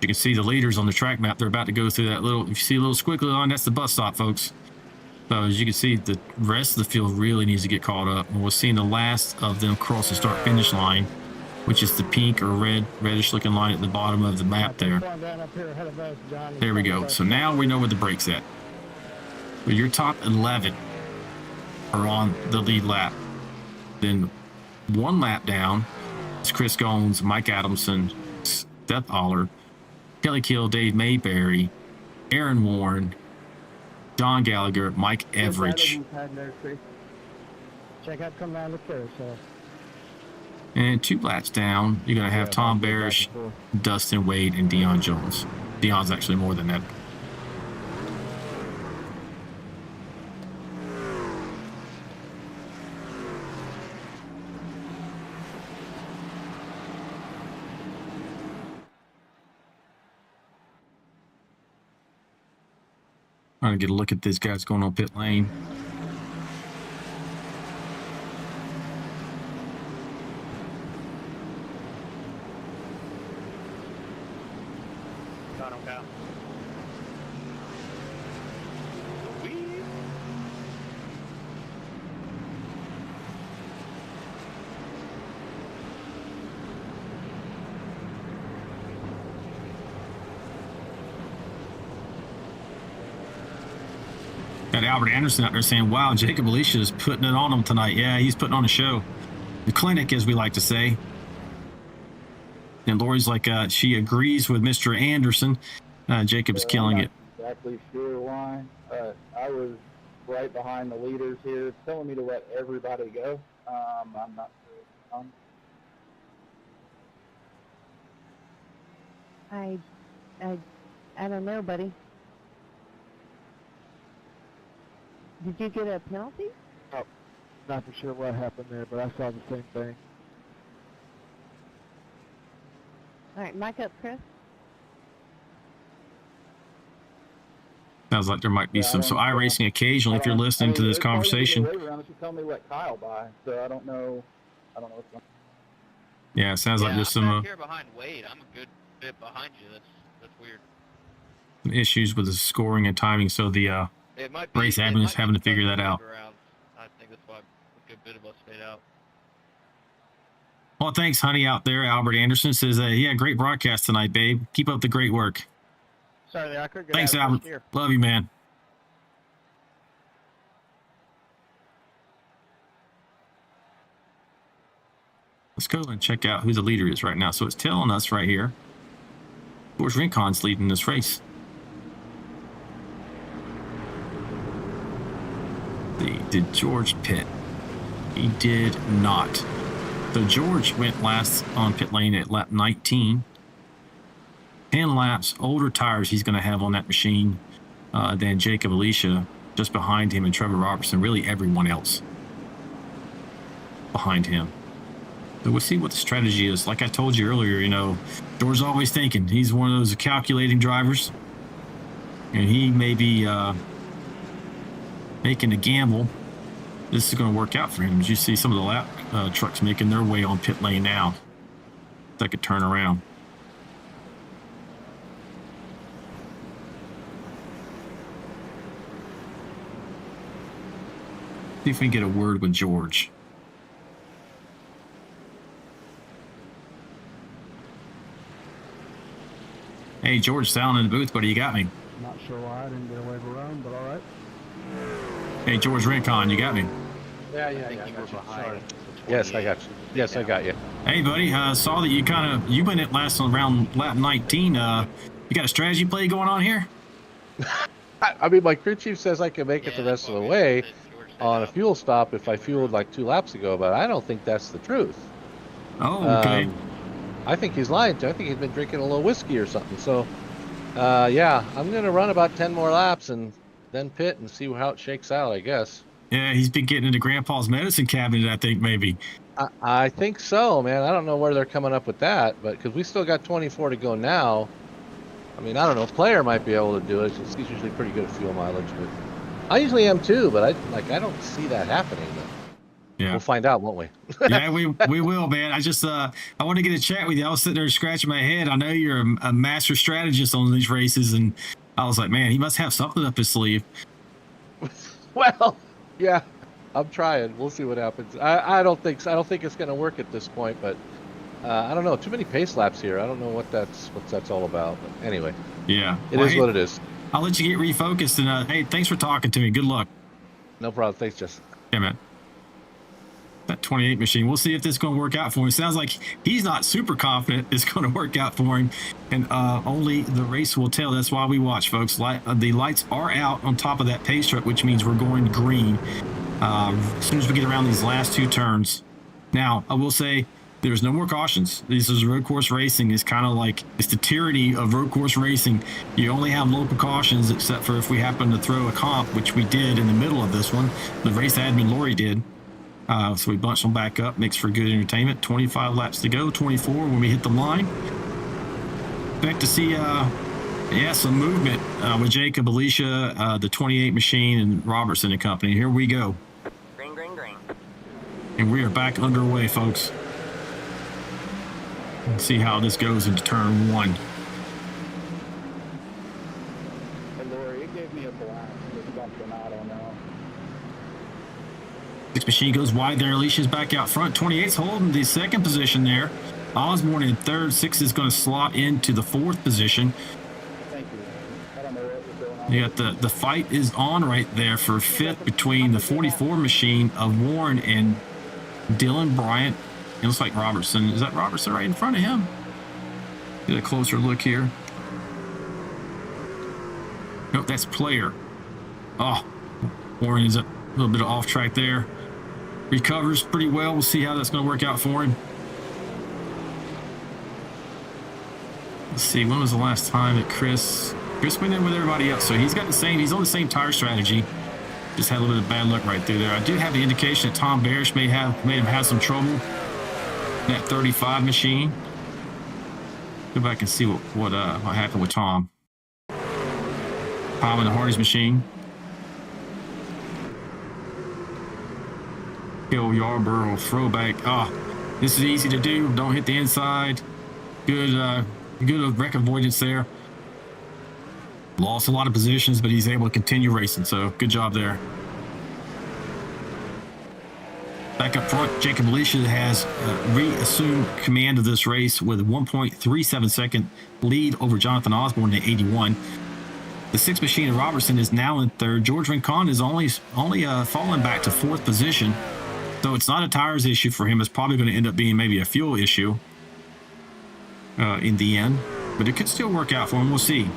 You can see the leaders on the track map. They're about to go through that little, if you see a little squiggly line, that's the bus stop, folks. So as you can see, the rest of the field really needs to get caught up. And we're seeing the last of them cross the start-finish line, which is the pink or reddish looking line at the bottom of the map there. There we go. So now we know where the brake's at. But your top 11 are on the lead lap. Then one lap down is Chris Goins, Mike Adamson, Seth Aller, Kelly Kill, Dave Mayberry, Aaron Warren, Don Gallagher, Mike Everidge. Check out come down the carousel. And two laps down, you're going to have Tom Barish, Dustin Wade, and Dion Jones. Dion's actually more than that. Trying to get a look at these guys going on pit lane. Got him, Kyle. Got Albert Anderson out there saying, wow, Jacob Alicia is putting it on him tonight. Yeah, he's putting on a show. The clinic, as we like to say. And Lori's like, she agrees with Mr. Anderson. Jacob is killing it. Exactly sure why. I was right behind the leaders here, telling me to let everybody go. I'm not sure. I don't know, buddy. Did you get a penalty? Oh, not for sure what happened there, but I saw the same thing. All right, mic up, Chris. Sounds like there might be some iRacing occasionally if you're listening to this conversation. She told me to let Kyle by, so I don't know what's going on. Yeah, it sounds like there's I'm some back here behind Wade. I'm a good bit behind you. That's weird. issues with the scoring and timing, so the It might be, race admin is having to figure that out. I think that's why a good bit of us stayed out. Well, thanks, honey, out there. Albert Anderson says, yeah, great broadcast tonight, babe. Keep up the great work. Sorry, I couldn't get Thanks, out of Albert. here. Love you, man. Let's go and check out who the leader is right now. So it's telling us right here, George Rincon's leading this race. Did George pit? He did not. So George went last on pit lane at lap 19. 10 laps, older tires he's going to have on that machine than Jacob Alicia, just behind him and Trevor Robertson, really everyone else. behind him. So we'll see what the strategy is. Like I told you earlier, you know, George's always thinking. He's one of those calculating drivers. And he may be making a gamble. This is going to work out for him. As you see some of the lap trucks making their way on pit lane now. Second turn around. See if we can get a word with George. Hey, George, sound in the booth, buddy. You got me. Not sure why I didn't get away with a run, but all right. Hey, George Rincon, you got me. Yeah, I got you. Sorry. Yes, I got you. Yes, I got you. Hey, buddy, saw that you went it last around lap 19. You got a strategy play going on here? I mean, my crew chief says I can make it the rest of the way on a fuel stop if I fueled like 2 laps ago, but I don't think that's the truth. Oh, okay. I think he's lying to. I think he's been drinking a little whiskey or something. So, yeah, I'm going to run about 10 more laps and then pit and see how it shakes out, I guess. Yeah, he's been getting into Grandpa's medicine cabinet, I think, maybe. I think so, man. I don't know where they're coming up with that, but because we still got 24 to go now. I mean, I don't know. Player might be able to do it. He's usually pretty good at fuel mileage, but I usually am too. But I don't see that happening. But yeah, we'll find out, won't we? Yeah, we will, man. I just I want to get a chat with you. I was sitting there scratching my head. I know you're a master strategist on these races, and I was like, man, he must have something up his sleeve. Well, yeah, I'm trying. We'll see what happens. I don't think so. I don't think it's going to work at this point, but I don't know. Too many pace laps here. I don't know what that's all about. But anyway, yeah, it is what it is. I'll let you get refocused. And hey, thanks for talking to me. Good luck. No problem. Thanks, Jess. Yeah, man. That 28 machine. We'll see if this is going to work out for him. It sounds like he's not super confident it's going to work out for him, and only the race will tell. That's why we watch, folks. The lights are out on top of that pace truck, which means we're going green as soon as we get around these last 2 turns. Now, I will say there's no more cautions. This is road course racing. It's kind of like, it's the tyranny of road course racing. You only have local cautions, except for if we happen to throw a comp, which we did in the middle of this one. The race admin, Lori, did. So we bunched them back up, makes for good entertainment. 25 laps to go, 24 when we hit the line. Expect to see, some movement with Jacob, Alicia, the 28 machine, and Robertson and company. Here we go. Green, green, green. And we are back underway, folks. Let's see how this goes into turn 1. Hey, Lori, it gave me a blast. It's something I don't know. 6 machine goes wide there. Alicia's back out front. 28's holding the 2nd position there. Osborne in 3rd. 6 is going to slot into the 4th position. Thank you. I don't know what was going on. You got the fight is on right there for 5th between the 44 machine of Warren and Dylan Bryant. It looks like Robertson. Is that Robertson right in front of him? Get a closer look here. Nope, that's Player. Oh, Warren is a little bit off track there. Recovers pretty well. We'll see how that's going to work out for him. Let's see, when was the last time that Chris went in with everybody else? So he's on the same tire strategy. Just had a little bit of bad luck right through there. I do have the indication that Tom Barish may have had some trouble in that 35 machine. Go back and see what happened with Tom. Tom in the Hardy's machine. Hill Yarborough throwback. This is easy to do. Don't hit the inside. Good wreck avoidance there. Lost a lot of positions, but he's able to continue racing. So good job there. Back up front, Jacob Alicia has reassumed command of this race with a 1.37 second lead over Jonathan Osborne at 81. The 6 machine of Robertson is now in 3rd. George Rincon is only fallen back to 4th position. So it's not a tires issue for him. It's probably going to end up being maybe a fuel issue in the end. But it could still work out for him. We'll see.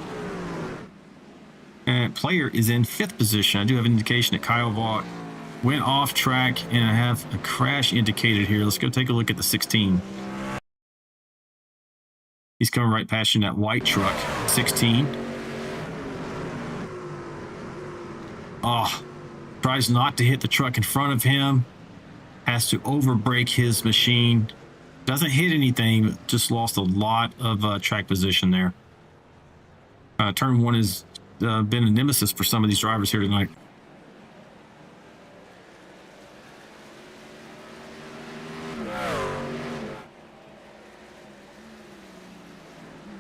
And Player is in 5th position. I do have an indication that Kyle Vaught went off track, and I have a crash indicated here. Let's go take a look at the 16. He's coming right past you in that white truck. 16. Tries not to hit the truck in front of him. has to overbrake his machine. Doesn't hit anything, but just lost a lot of track position there. Turn 1 has been a nemesis for some of these drivers here tonight.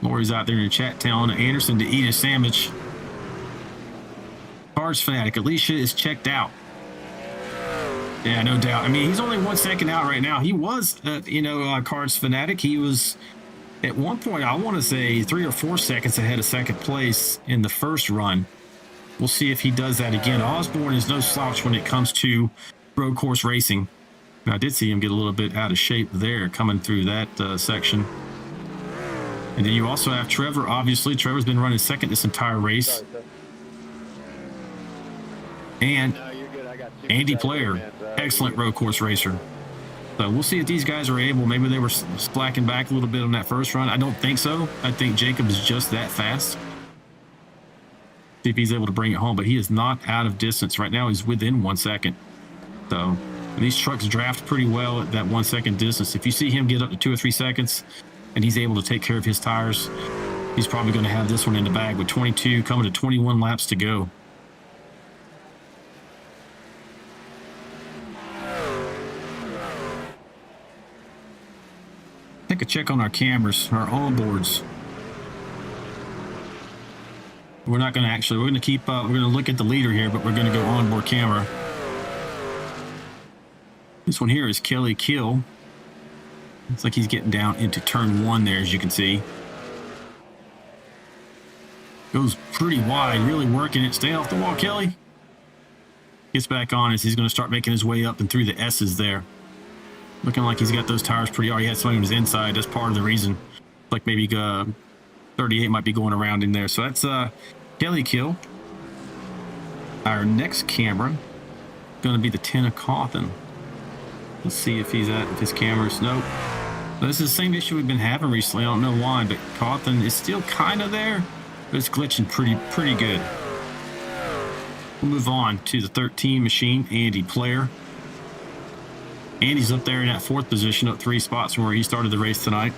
Lori's out there in the chat telling Anderson to eat a sandwich. Cards Fanatic, Alicia is checked out. Yeah, no doubt. I mean, he's only 1 second out right now. He was, Cards Fanatic. He was, at one point, I want to say 3 or 4 seconds ahead of second place in the first run. We'll see if he does that again. Osborne is no slouch when it comes to road course racing. Now, I did see him get a little bit out of shape there coming through that section. And then you also have Trevor. Obviously, Trevor's been running second this entire race. And Andy Player, excellent road course racer. So we'll see if these guys are able. Maybe they were slacking back a little bit on that first run. I don't think so. I think Jacob is just that fast. See if he's able to bring it home. But he is not out of distance. Right now, he's within 1 second. So these trucks draft pretty well at that 1 second distance. If you see him get up to 2 or 3 seconds and he's able to take care of his tires, he's probably going to have this one in the bag with 22 coming to 21 laps to go. Take a check on our cameras, our onboards. We're not going to actually, we're going to keep, we're going to look at the leader here, but we're going to go onboard camera. This one here is Kelly Kill. Looks like he's getting down into turn 1 there, as you can see. Goes pretty wide, really working it. Stay off the wall, Kelly. Gets back on as he's going to start making his way up and through the S's there. Looking like he's got those tires pretty hard. He had somebody on his inside. That's part of the reason. Like maybe 38 might be going around in there. So that's Kelly Kill. Our next camera going to be the 10 of Cawthon. Let's see if he's at, if his camera's, nope. But this is the same issue we've been having recently. I don't know why, but Cawthon is still kind of there, but it's glitching pretty good. We'll move on to the 13 machine, Andy Player. Andy's up there in that 4th position, up 3 spots from where he started the race tonight.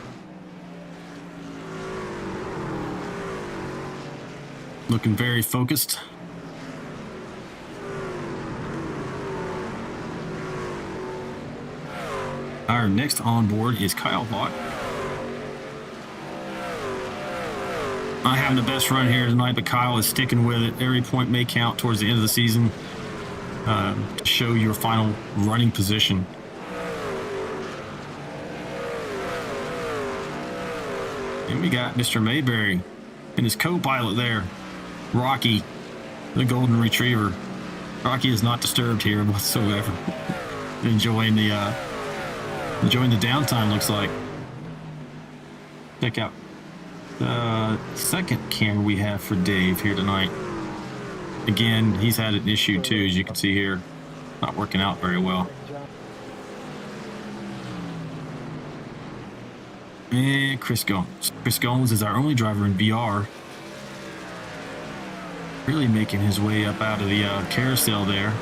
Looking very focused. Our next onboard is Kyle Vaught. Not having the best run here tonight, but Kyle is sticking with it. Every point may count towards the end of the season to show your final running position. And we got Mr. Mayberry and his co-pilot there, Rocky, the golden retriever. Rocky is not disturbed here whatsoever. enjoying the downtime, looks like. Check out the second camera we have for Dave here tonight. Again, he's had an issue too, as you can see here. Not working out very well. And Chris Gomes. Chris Gomes is our only driver in VR. Really making his way up out of the carousel there.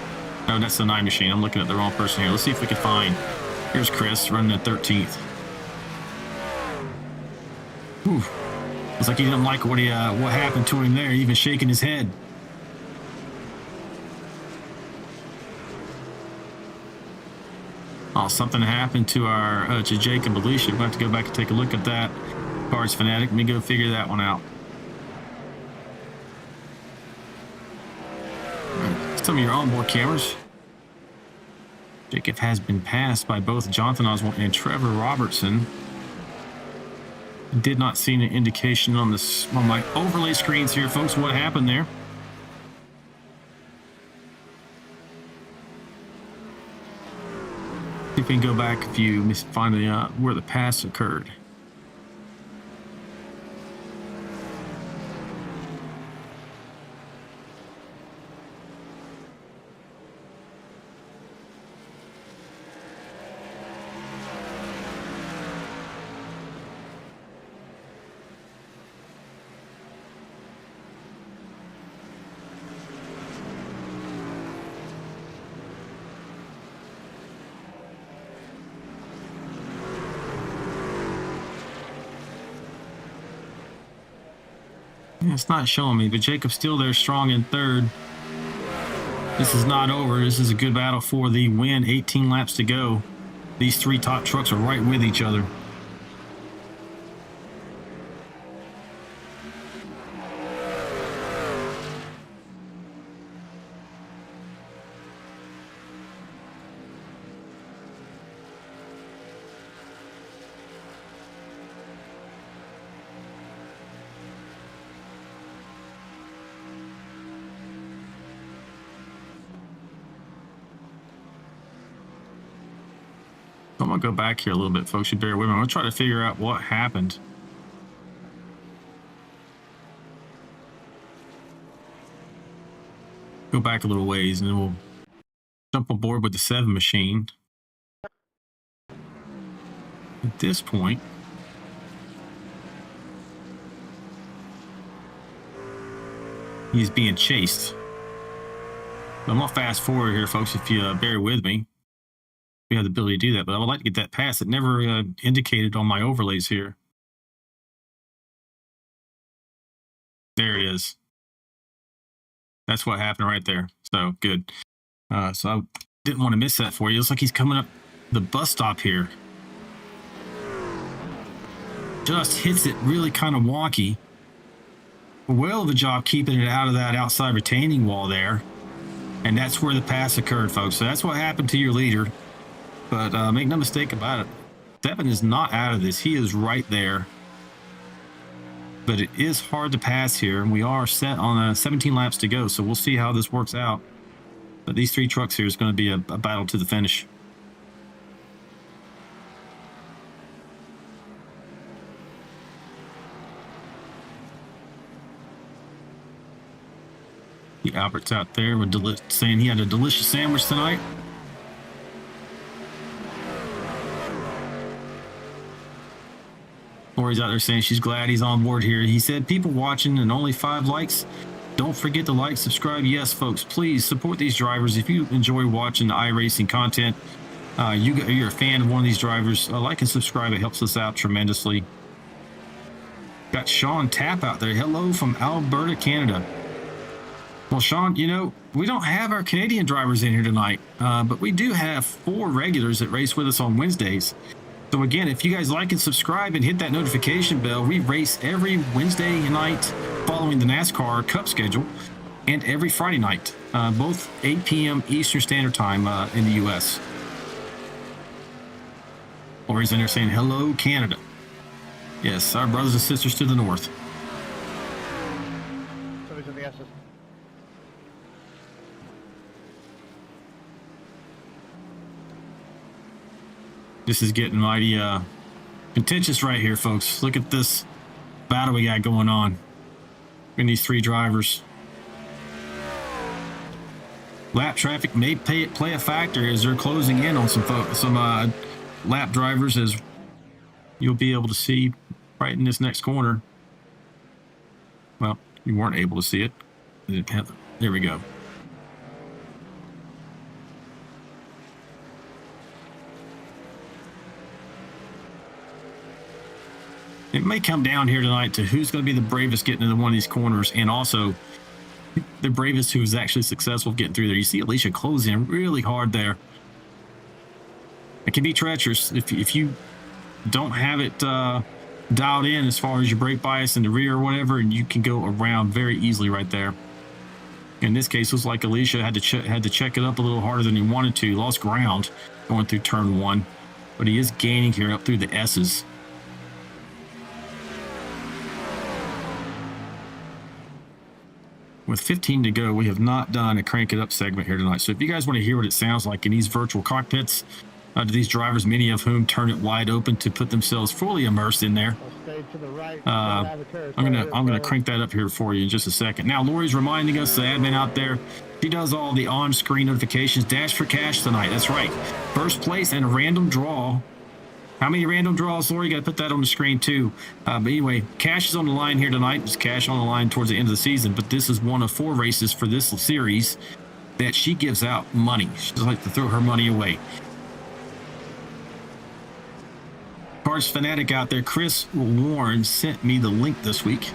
Oh, that's the 9 machine. I'm looking at the wrong person here. Let's see if we can find. Here's Chris running at 13th. Whew. Looks like he didn't like what happened to him there. Even shaking his head. Oh, something happened to our to Jake and Alicia. We're going to have to go back and take a look at that. Cards Fanatic. Let me go figure that one out. Some of your onboard cameras. Jacob has been passed by both Jonathan Oswald and Trevor Robertson. Did not see an indication on this on my overlay screens here, folks. What happened there? See if we can go back if you find where the pass occurred. Yeah, it's not showing me, but Jacob's still there strong in third. This is not over. This is a good battle for the win. 18 laps to go. These three top trucks are right with each other. I'm going to go back here a little bit, folks. You bear with me. I'm going to try to figure out what happened. Go back a little ways, and then we'll jump aboard with the 7 machine. At this point, he's being chased. I'm going to fast forward here, folks, if you bear with me. We have the ability to do that, but I would like to get that pass. It never indicated on my overlays here. There it is. That's what happened right there. So good. So I didn't want to miss that for you. It looks like he's coming up the bus stop here. Just hits it really kind of wonky. Well of a job keeping it out of that outside retaining wall there. And that's where the pass occurred, folks. So that's what happened to your leader. But make no mistake about it, Devin is not out of this. He is right there. But it is hard to pass here, and we are set on 17 laps to go, so we'll see how this works out. But these three trucks here is going to be a battle to the finish. The Albert's out there with saying he had a delicious sandwich tonight. Lori's out there saying she's glad he's on board here. He said, people watching and only 5 likes. Don't forget to like, subscribe. Yes, folks, please support these drivers. If you enjoy watching the iRacing content, you're a fan of one of these drivers, like and subscribe. It helps us out tremendously. Got Sean Tapp out there. Hello from Alberta, Canada. Well, Sean, you know, we don't have our Canadian drivers in here tonight, but we do have 4 regulars that race with us on Wednesdays. So again, if you guys like and subscribe and hit that notification bell, we race every Wednesday night following the NASCAR Cup schedule and every Friday night, both 8 p.m. Eastern Standard Time in the U.S. Or he's in there saying, hello, Canada. Yes, our brothers and sisters to the north. Somebody's in the S's. This is getting mighty contentious right here, folks. Look at this battle we got going on in these 3 drivers. Lap traffic may play a factor as they're closing in on some lap drivers, as you'll be able to see right in this next corner. Well, you weren't able to see it. There we go. It may come down here tonight to who's going to be the bravest getting into one of these corners, and also the bravest who is actually successful getting through there. You see Alicia closing really hard there. It can be treacherous if you don't have it dialed in as far as your brake bias in the rear or whatever, and you can go around very easily right there. In this case, it was like Alicia had to check it up a little harder than he wanted to. He lost ground going through turn 1, but he is gaining here up through the S's. With 15 to go, we have not done a crank it up segment here tonight. So if you guys want to hear what it sounds like in these virtual cockpits, to these drivers, many of whom turn it wide open to put themselves fully immersed in there, To the right, I'm gonna crank that up here for you in just a second. Now, Lori's reminding us, the admin out there, she does all the on-screen notifications. Dash for cash tonight. That's right. First place and a random draw. How many random draws, Lori? You got to put that on the screen too. But anyway, cash is on the line here tonight. There's cash on the line towards the end of the season, but this is one of 4 races for this series that she gives out money. She doesn't like to throw her money away. Cars fanatic out there, Chris Warren sent me the link this week.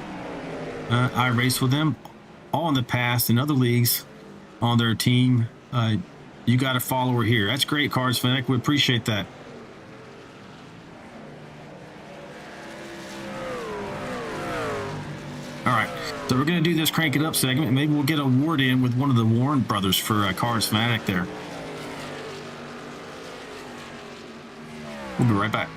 I raced with them all in the past in other leagues on their team. You got a follower here. That's great, Cars Fanatic. We appreciate that. All right, so we're going to do this Crank It Up segment, and maybe we'll get a award in with one of the Warren brothers for Cars Fanatic there. We'll be right back.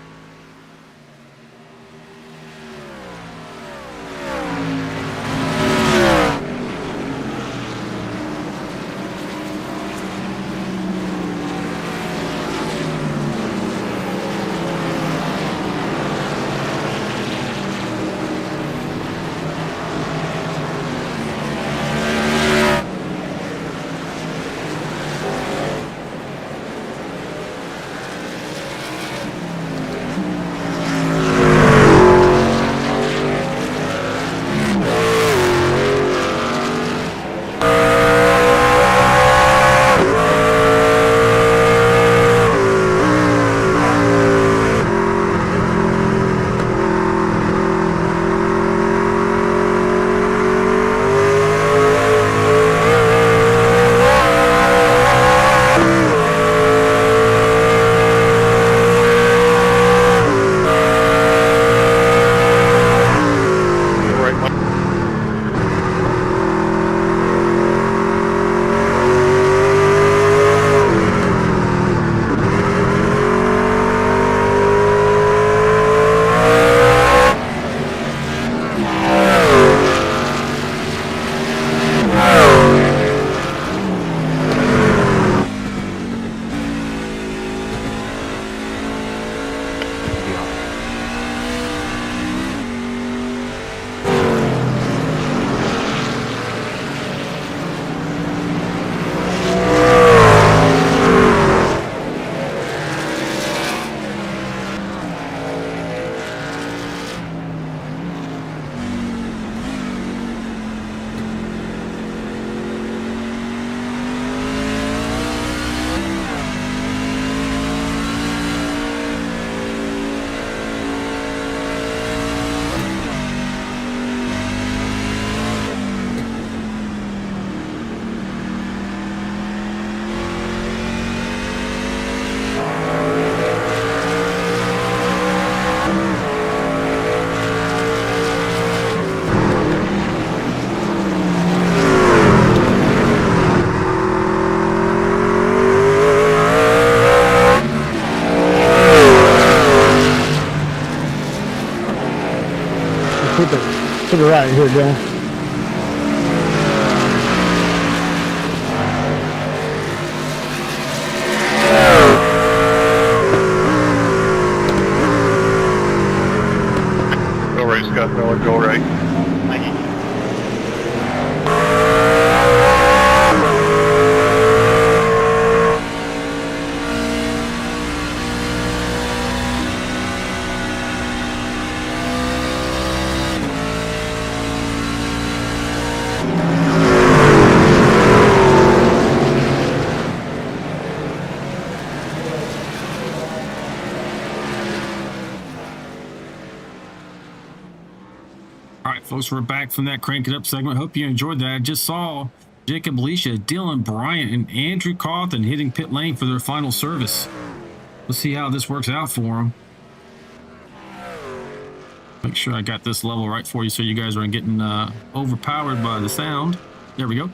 To the right here, Glen. Go right, Scott Miller, go right. Thank you. All right, folks, we're back from that Crank It Up segment. Hope you enjoyed that. I just saw Jacob Alicia, Dylan Bryant, and Andrew Cawthon hitting pit lane for their final service. Let's see how this works out for them. Make sure I got this level right for you so you guys aren't getting overpowered by the sound. There we go.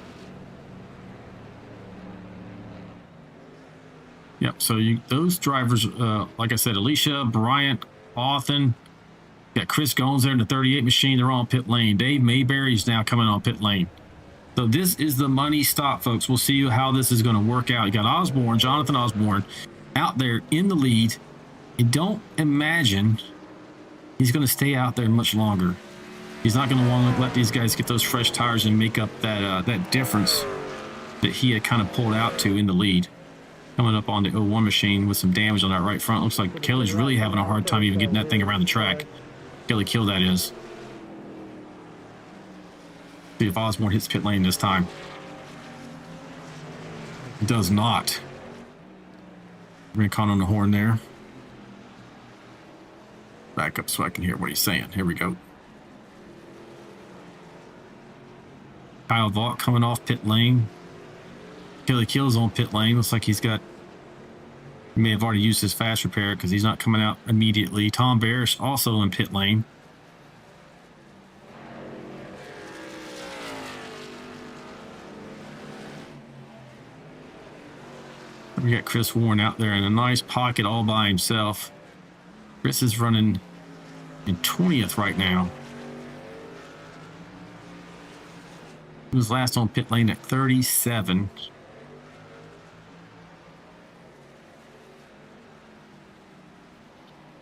Yep, so those drivers, like I said, Alicia, Bryant, Cawthon, got Chris Goins there in the 38 machine. They're all on pit lane. Dave Mayberry's now coming on pit lane. So this is the money stop, folks. We'll see how this is going to work out. You got Osborne, Jonathan Osborne, out there in the lead. You don't imagine he's going to stay out there much longer. He's not going to want to let these guys get those fresh tires and make up that difference that he had kind of pulled out to in the lead. Coming up on the 01 machine with some damage on that right front. Looks like Kelly's really having a hard time even getting that thing around the track. Kelly Kill, that is. See if Osborne hits pit lane this time. It does not. Rincon on the horn there. Back up so I can hear what he's saying. Here we go. Kyle Vaught coming off pit lane. Kelly Kill's on pit lane. Looks like he may have already used his fast repair because he's not coming out immediately. Tom Barish also in pit lane. We got Chris Warren out there in a nice pocket all by himself. Chris is running in 20th right now. He was last on pit lane at 37.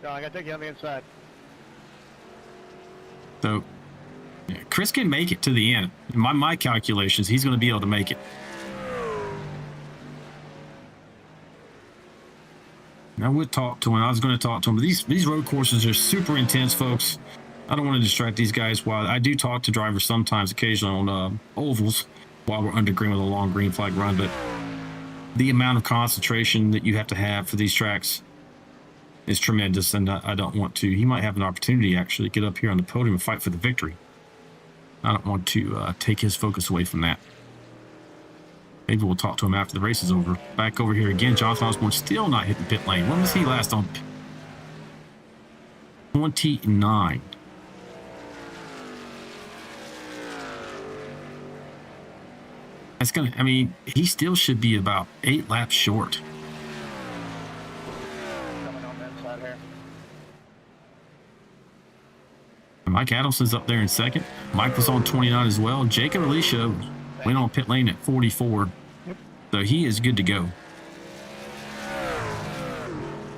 No, I gotta take you on the inside. So, yeah, Chris can make it to the end. In my calculations, he's going to be able to make it. I would talk to him. I was going to talk to him. But these road courses are super intense, folks. I don't want to distract these guys. While I do talk to drivers sometimes, occasionally on ovals, while we're under green with a long green flag run. But the amount of concentration that you have to have for these tracks is tremendous, and I don't want to. He might have an opportunity to actually get up here on the podium and fight for the victory. I don't want to take his focus away from that. Maybe we'll talk to him after the race is over. Back over here again. Jonathan Osborne still not hitting pit lane. When was he last on? 29. That's gonna. I mean, he still should be about 8 laps short. Coming on the inside here. Mike Adamson's up there in second. Mike was on 29 as well. Jacob Alicia went on pit lane at 44. Yep. So he is good to go.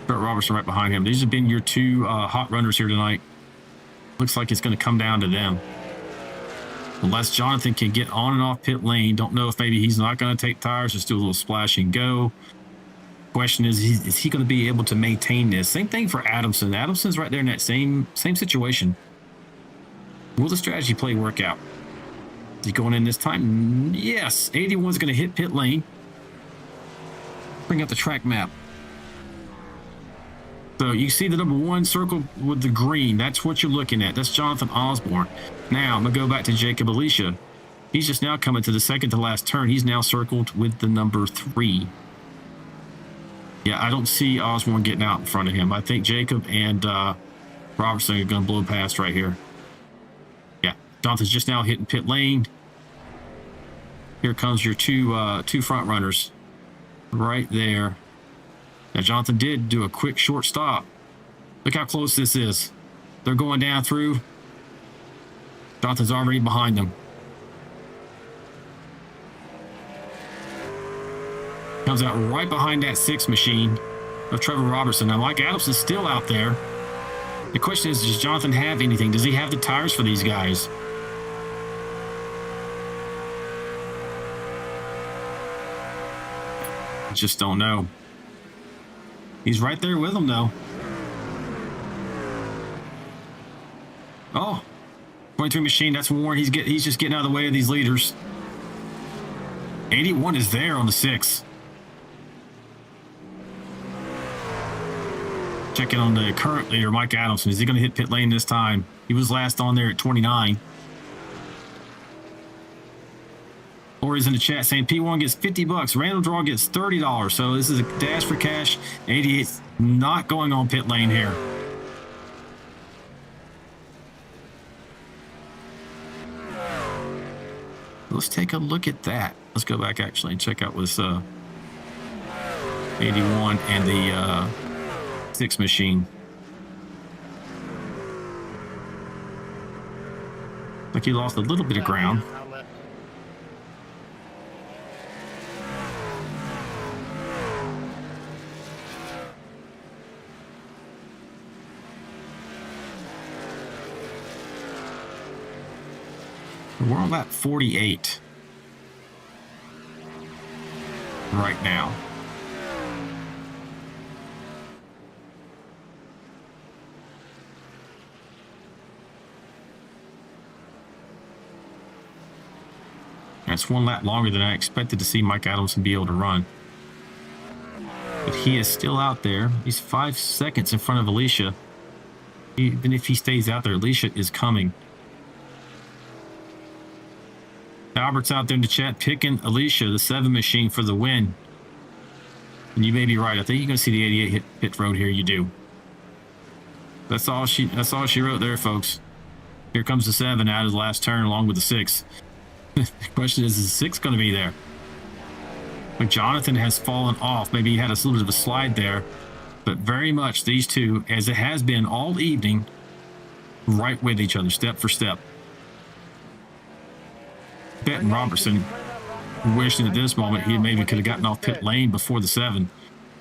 Brett Robertson right behind him. These have been your two hot runners here tonight. Looks like it's going to come down to them. Unless Jonathan can get on and off pit lane. Don't know if maybe he's not going to take tires, just do a little splash and go. Question is he going to be able to maintain this? Same thing for Adamson. Adamson's right there in that same situation. Will the strategy play work out? Is he going in this time? Yes. 81's going to hit pit lane. Bring up the track map. So you see the number 1 circle with the green. That's what you're looking at. That's Jonathan Osborne. Now I'm going to go back to Jacob Alicia. He's just now coming to the second to last turn. He's now circled with the number 3. Yeah, I don't see Osborne getting out in front of him. I think Jacob and Robertson are going to blow past right here. Yeah, Jonathan's just now hitting pit lane. Here comes your two front runners right there. Now, Jonathan did do a quick short stop. Look how close this is. They're going down through. Jonathan's already behind them. Comes out right behind that 6 machine of Trevor Robertson. Now, Mike Adamson's still out there. The question is, does Jonathan have anything? Does he have the tires for these guys? I just don't know. He's right there with them, though. Oh, 23 machine. That's Warren. He's just getting out of the way of these leaders. 81 is there on the 6. Checking on the current leader, Mike Adamson. Is he going to hit pit lane this time? He was last on there at 29. Lori's in the chat saying P1 gets $50. Random draw gets $30. So this is a dash for cash. 88's not going on pit lane here. Let's take a look at that. Let's go back actually and check out this 81 and the 6 machine. Like he lost a little bit of ground. We're on lap 48 right now. That's 1 lap longer than I expected to see Mike Adamson be able to run. But he is still out there. He's 5 seconds in front of Alicia. Even if he stays out there, Alicia is coming. Albert's out there in the chat picking Alicia, the 7 machine, for the win. And you may be right. I think you're going to see the 88 hit pit road here. You do. That's all she wrote there, folks. Here comes the 7 out of the last turn along with the 6. The question is the 6 going to be there? But Jonathan has fallen off. Maybe he had a little bit of a slide there. But very much these two, as it has been all evening, right with each other, step for step. Benton Robertson wishing at this moment he maybe could have gotten off pit lane before the 7.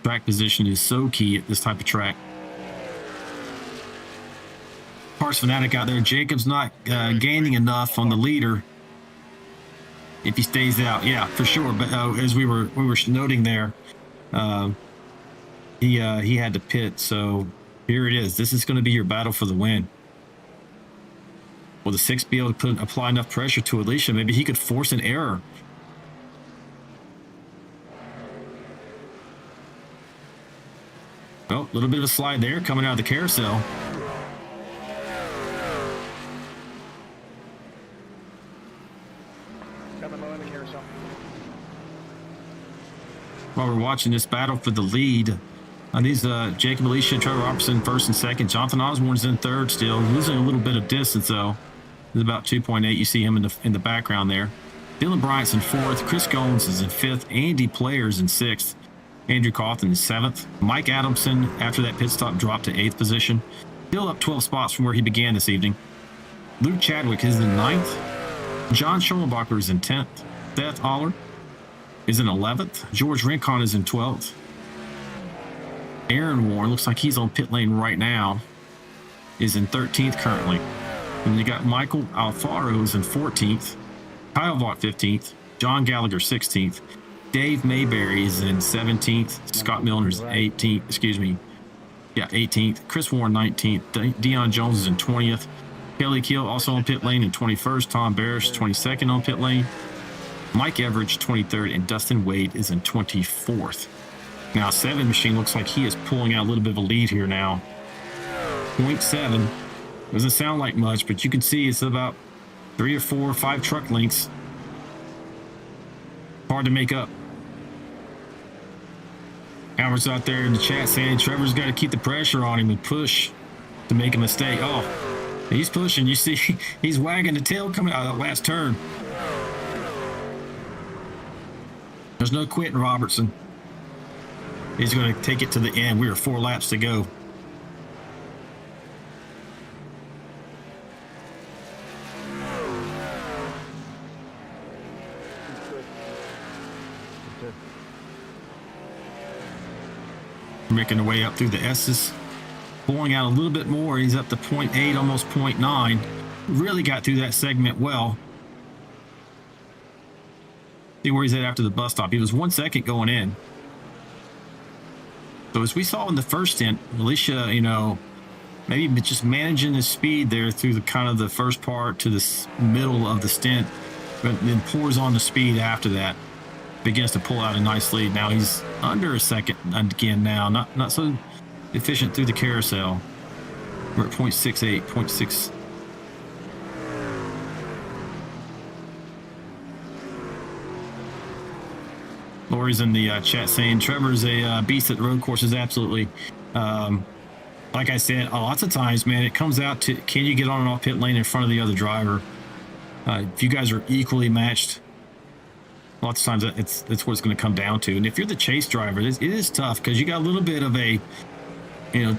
Track position is so key at this type of track. Parts Fanatic out there. Jacob's not gaining enough on the leader if he stays out. Yeah, for sure. But as we were noting there, he had to pit. So here it is. This is going to be your battle for the win. Will the 6 be able to apply enough pressure to Alicia? Maybe he could force an error. Oh, a little bit of a slide there coming out of the carousel. Coming low in the carousel. While we're watching this battle for the lead, these Jacob Alicia, Trevor Robertson first and second. Jonathan Osborne's in third still, losing a little bit of distance though. It's about 2.8. You see him in the background there. Dylan Bryant's in fourth. Chris Goins is in fifth. Andy Player's in sixth. Andrew Cawthon is seventh. Mike Adamson, after that pit stop, dropped to eighth position. Still up 12 spots from where he began this evening. Luke Chadwick is in ninth. John Schoenbacher is in 10th. Seth Aller is in 11th. George Rincon is in 12th. Aaron Warren, looks like he's on pit lane right now, is in 13th currently. And then you got Michael Alfaro is in 14th. Kyle Vaught 15th. John Gallagher 16th. Dave Mayberry is in 17th. Scott Milner's 18th. Excuse me. Yeah, 18th. Chris Warren 19th. Dion Jones is in 20th. Kelly Keel also on pit lane in 21st. Tom Barish 22nd on pit lane. Mike Everidge 23rd. And Dustin Wade is in 24th. Now, 7 machine looks like he is pulling out a little bit of a lead here now. 0.7. Doesn't sound like much, but you can see it's about 3 or 4 or 5 truck lengths. Hard to make up. Albert's out there in the chat saying Trevor's got to keep the pressure on him and push to make a mistake. Oh, he's pushing. You see, he's wagging the tail coming out of that last turn. There's no quitting, Robertson. He's going to take it to the end. We are 4 laps to go. Making the way up through the S's. Pulling out a little bit more. He's up to 0.8, almost 0.9. Really got through that segment well. See where he's at after the bus stop. He was 1 second going in. So as we saw in the first stint, Alicia, you know, maybe just managing the speed there through the kind of the first part to the middle of the stint, but then pours on the speed after that. Begins to pull out a nice lead. Now he's under a second again now. Not so efficient through the carousel. We're at 0.68, 0.6. Lori's in the chat saying Trevor's a beast at road courses. Absolutely. Like I said, lots of times, man, it comes out to can you get on and off pit lane in front of the other driver? If you guys are equally matched, lots of times that's what it's going to come down to. And if you're the chase driver, it is tough because you got a little bit of a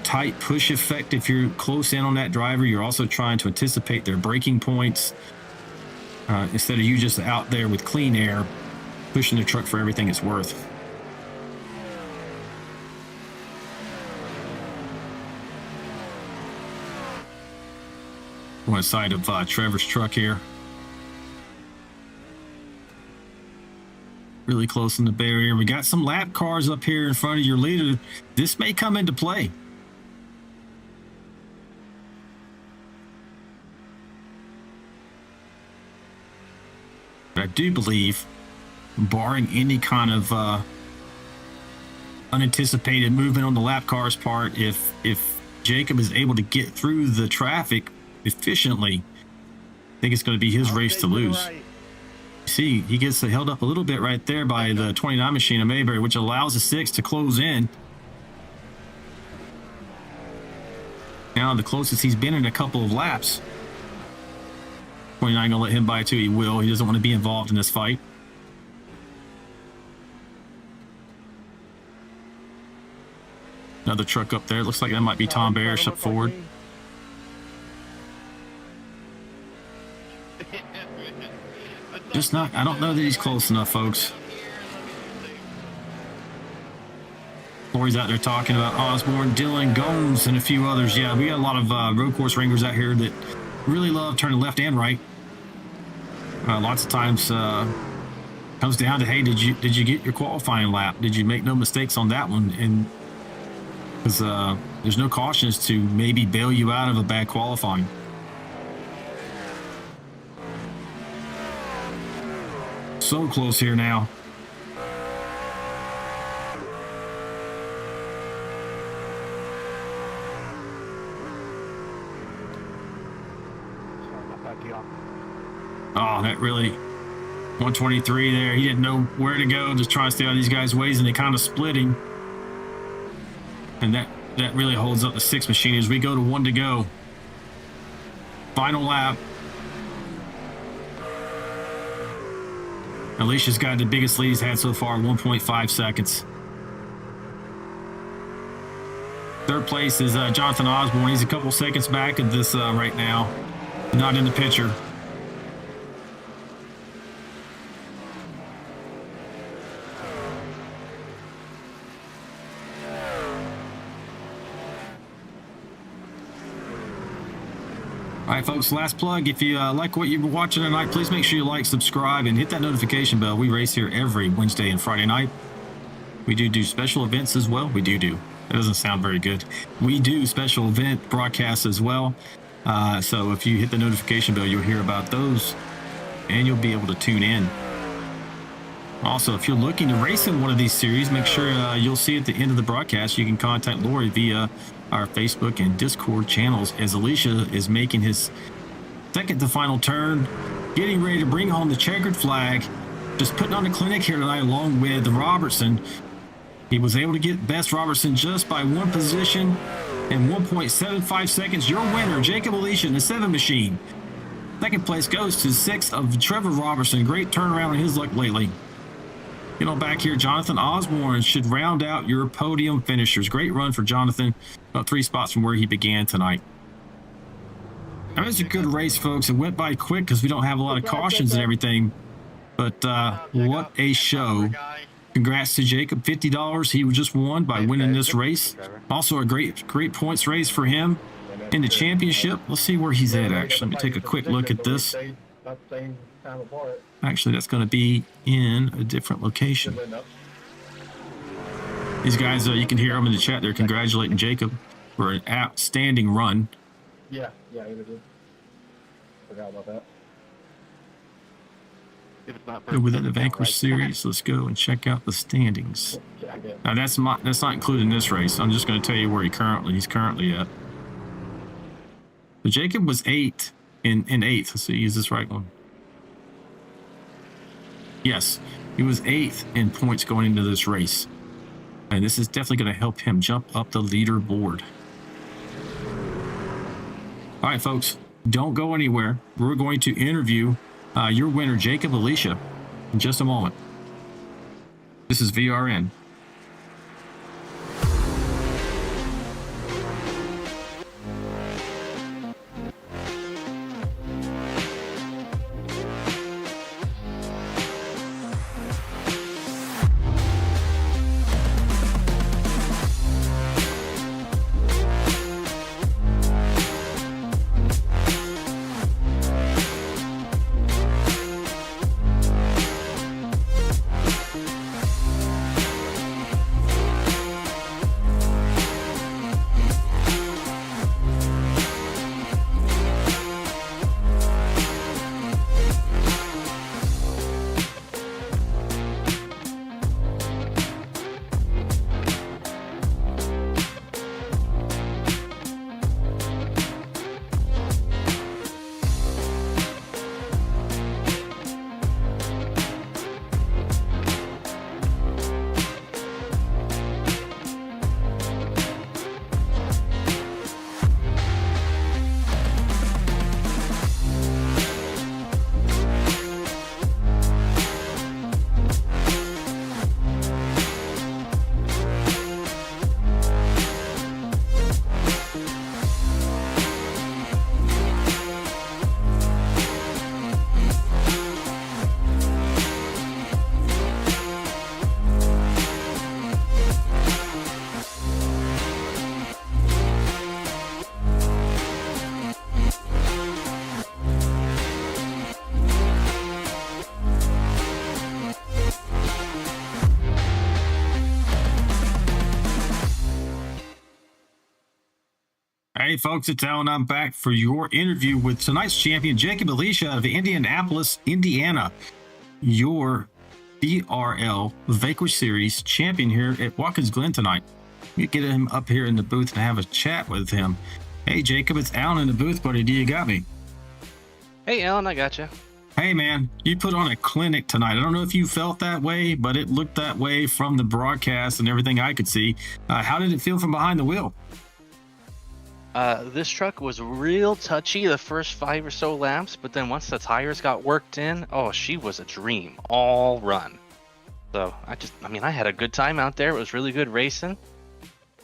tight push effect. If you're close in on that driver, you're also trying to anticipate their braking points instead of you just out there with clean air pushing the truck for everything it's worth. One side of Trevor's truck here. Really close in the barrier. We got some lap cars up here in front of your leader. This may come into play. But I do believe, barring any kind of unanticipated movement on the lap car's part, if Jacob is able to get through the traffic efficiently, I think it's going to be his race to lose. See, he gets held up a little bit right there by the 29 machine of Mayberry, which allows the 6 to close in. Now the closest he's been in a couple of laps. 29 gonna let him by too. He will. He doesn't want to be involved in this fight. Another truck up there. Looks like that might be Tom Barish up forward. Just not, I don't know that he's close enough, folks. Lori's out there talking about Osborne, Dillon, Gomes, and a few others. Yeah, we got a lot of road course ringers out here that really love turning left and right. Lots of times comes down to, hey, did you get your qualifying lap? Did you make no mistakes on that one? And because there's no cautions to maybe bail you out of a bad qualifying. So close here now. Oh, that really 123 there. He didn't know where to go, just trying to stay out of these guys' ways, and they kind of split him. And that really holds up the 6 machine as we go to 1 to go. Final lap. Alicia's got the biggest lead he's had so far, 1.5 seconds. Third place is Jonathan Osborne. He's a couple seconds back of this right now. Not in the picture. All right, folks, last plug. If you like what you've been watching tonight, please make sure you like, subscribe, and hit that notification bell. We race here every Wednesday and Friday night. We do special events as well. We do. That doesn't sound very good. We do special event broadcasts as well. So if you hit the notification bell, you'll hear about those, and you'll be able to tune in. Also, if you're looking to race in one of these series, make sure you'll see at the end of the broadcast, you can contact Lori via our Facebook and Discord channels, as Alicia is making his second to final turn, getting ready to bring home the checkered flag, just putting on a clinic here tonight along with Robertson. He was able to get Best Robertson just by 1 position in 1.75 seconds. Your winner, Jacob Alicia in the 7 machine. Second place goes to 6 of Trevor Robertson. Great turnaround in his luck lately. Get on back here, Jonathan Osborne should round out your podium finishers. Great run for Jonathan, about 3 spots from where he began tonight. That was a good race, folks. It went by quick because we don't have a lot of cautions and everything. But what a show. Congrats to Jacob, $50 he just won by winning this race. Also a great points race for him in the championship. Let's see where he's at, actually. Let me take a quick look at this. Actually, that's going to be in a different location. These guys, you can hear them in the chat. They're congratulating Jacob for an outstanding run. Yeah, he did. Forgot about that. Within the Vanquish Series, let's go and check out the standings. Now, that's not included in this race. I'm just going to tell you where he's currently at. So Jacob was 8 in 8th. Let's see, use this right one. Yes, he was 8th in points going into this race. And this is definitely going to help him jump up the leaderboard. All right, folks, don't go anywhere. We're going to interview your winner, Jacob Alicia, in just a moment. This is VRN. Hey, folks, it's Alan. I'm back for your interview with tonight's champion, Jacob Alicia of Indianapolis, Indiana. Your VRL Vanquish Series champion here at Watkins Glen tonight. You get him up here in the booth and have a chat with him. Hey, Jacob, it's Alan in the booth, buddy. Do you got me? Hey, Alan, I got you. Hey, man, you put on a clinic tonight. I don't know if you felt that way, but it looked that way from the broadcast and everything I could see. How did it feel from behind the wheel? This truck was real touchy the first 5 or so laps, but then once the tires got worked in, oh, she was a dream all run. So I had a good time out there. It was really good racing.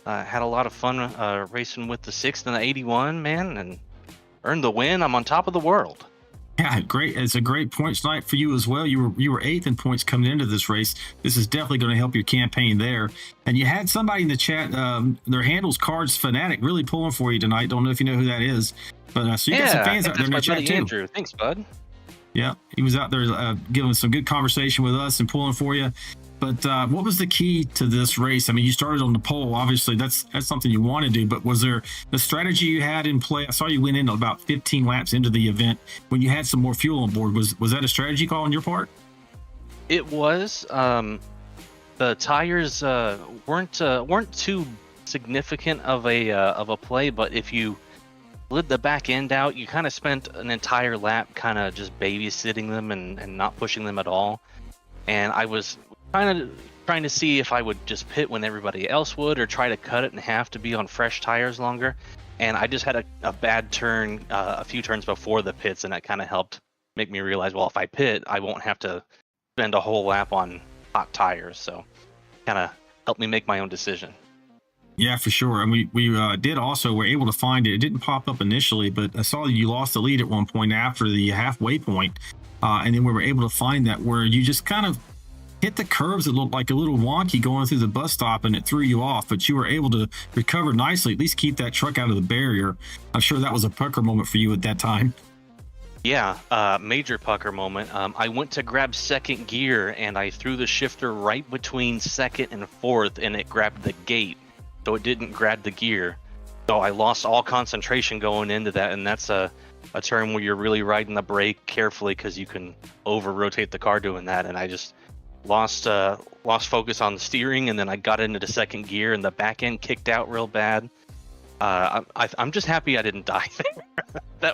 Had a lot of fun racing with the 6th and the 81, man, and earned the win. I'm on top of the world. Yeah, great. It's a great points night for you as well. You were 8th in points coming into this race. This is definitely going to help your campaign there. And you had somebody in the chat, their handle's Cards Fanatic, really pulling for you tonight. Don't know if you know who that is, but so you got some fans out there in the chat too. Andrew. Thanks, bud. Yeah, he was out there giving some good conversation with us and pulling for you. But what was the key to this race? I mean, you started on the pole. Obviously, that's something you want to do. But was there the strategy you had in play? I saw you went in about 15 laps into the event when you had some more fuel on board. Was that a strategy call on your part? It was. The tires weren't too significant of a play, but if you slid the back end out, you kind of spent an entire lap kind of just babysitting them and not pushing them at all. And I was trying to see if I would just pit when everybody else would, or try to cut it in half to be on fresh tires longer. And I just had a bad turn a few turns before the pits, and that kind of helped make me realize, well, if I pit, I won't have to spend a whole lap on hot tires. So kind of helped me make my own decision. Yeah, for sure. And we were able to find it. It didn't pop up initially, but I saw you lost the lead at one point after the halfway point. And then we were able to find that where you just kind of hit the curves that looked like a little wonky going through the bus stop, and it threw you off, but you were able to recover nicely, at least keep that truck out of the barrier. I'm sure that was a pucker moment for you at that time. Yeah, major pucker moment. I went to grab second gear, and I threw the shifter right between second and fourth, and it grabbed the gate, so it didn't grab the gear. So I lost all concentration going into that, and that's a turn where you're really riding the brake carefully because you can over-rotate the car doing that, and I just lost focus on the steering, and then I got into the second gear, and the back end kicked out real bad. I'm just happy I didn't die there.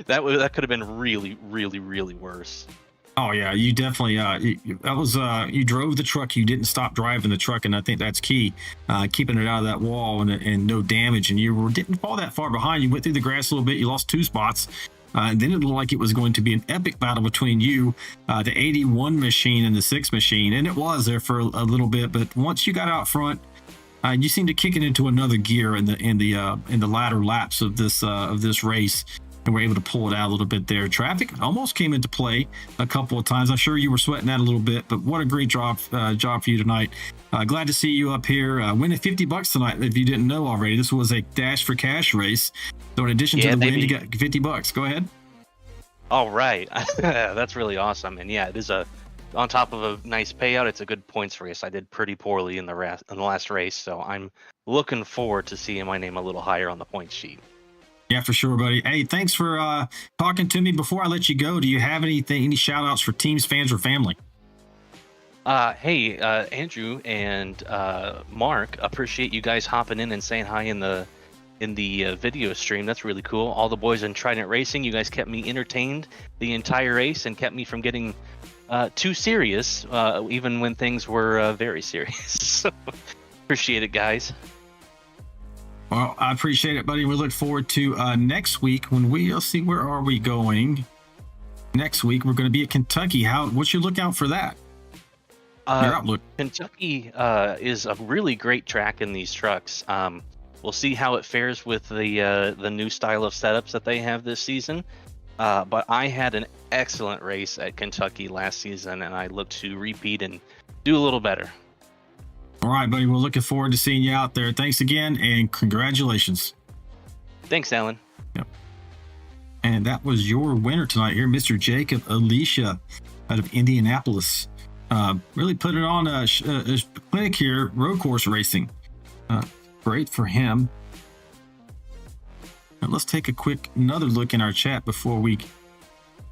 that could have been really, really, really worse. Oh yeah, you definitely you drove the truck. You didn't stop driving the truck, and I think that's key, keeping it out of that wall and no damage. And you didn't fall that far behind. You went through the grass a little bit. You lost 2 spots. And then it looked like it was going to be an epic battle between you, the 81 machine and the 6 machine, and it was there for a little bit. But once you got out front, you seemed to kick it into another gear in the latter laps of this race, and were able to pull it out a little bit there. Traffic almost came into play a couple of times. I'm sure you were sweating that a little bit, but what a great job for you tonight. Glad to see you up here winning $50 tonight. If you didn't know already, this was a Dash for Cash race. So in addition to the win, you got $50. Go ahead. All right. That's really awesome. And yeah, it is on top of a nice payout, it's a good points race. I did pretty poorly in the last race, so I'm looking forward to seeing my name a little higher on the points sheet. Yeah, for sure, buddy. Hey, thanks for talking to me. Before I let you go, do you have any shout outs for teams, fans, or family? Hey, Andrew and Mark, appreciate you guys hopping in and saying hi in the video stream. That's really cool. All the boys in Trident Racing, you guys kept me entertained the entire race and kept me from getting too serious, even when things were very serious. So appreciate it, guys. Well, I appreciate it, buddy. We look forward to next week when we'll see where are we going. Next week we're going to be at Kentucky. What's your lookout for that? Your outlook. Kentucky is a really great track in these trucks. We'll see how it fares with the new style of setups that they have this season. But I had an excellent race at Kentucky last season, and I look to repeat and do a little better. All right, buddy. We're looking forward to seeing you out there. Thanks again, and congratulations. Thanks, Alan. Yep. And that was your winner tonight here, Mr. Jacob Alicia out of Indianapolis. Really put it on a clinic here, road course racing. Great for him. And let's take another look in our chat before we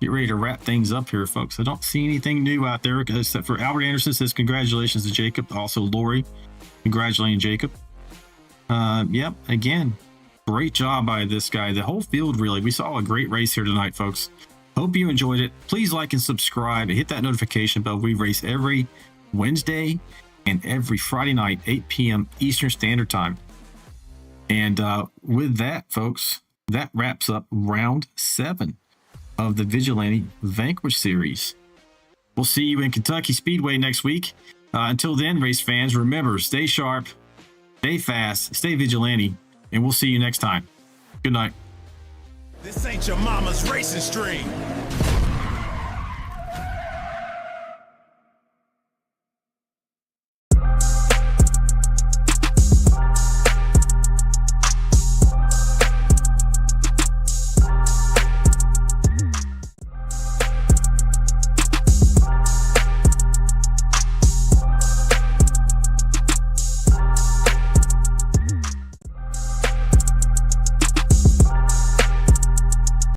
get ready to wrap things up here, folks. I don't see anything new out there except for Albert Anderson says congratulations to Jacob. Also, Lori, congratulating Jacob. Yep, again, great job by this guy. The whole field, really. We saw a great race here tonight, folks. Hope you enjoyed it. Please like and subscribe and hit that notification bell. We race every Wednesday and every Friday night, 8 p.m. Eastern Standard Time. And with that, folks, that wraps up round 7 of the Vigilante Vanquish Series. We'll see you in Kentucky Speedway next week. Until then, race fans, remember, stay sharp, stay fast, stay vigilante, and we'll see you next time. Good night. This ain't your mama's racing stream.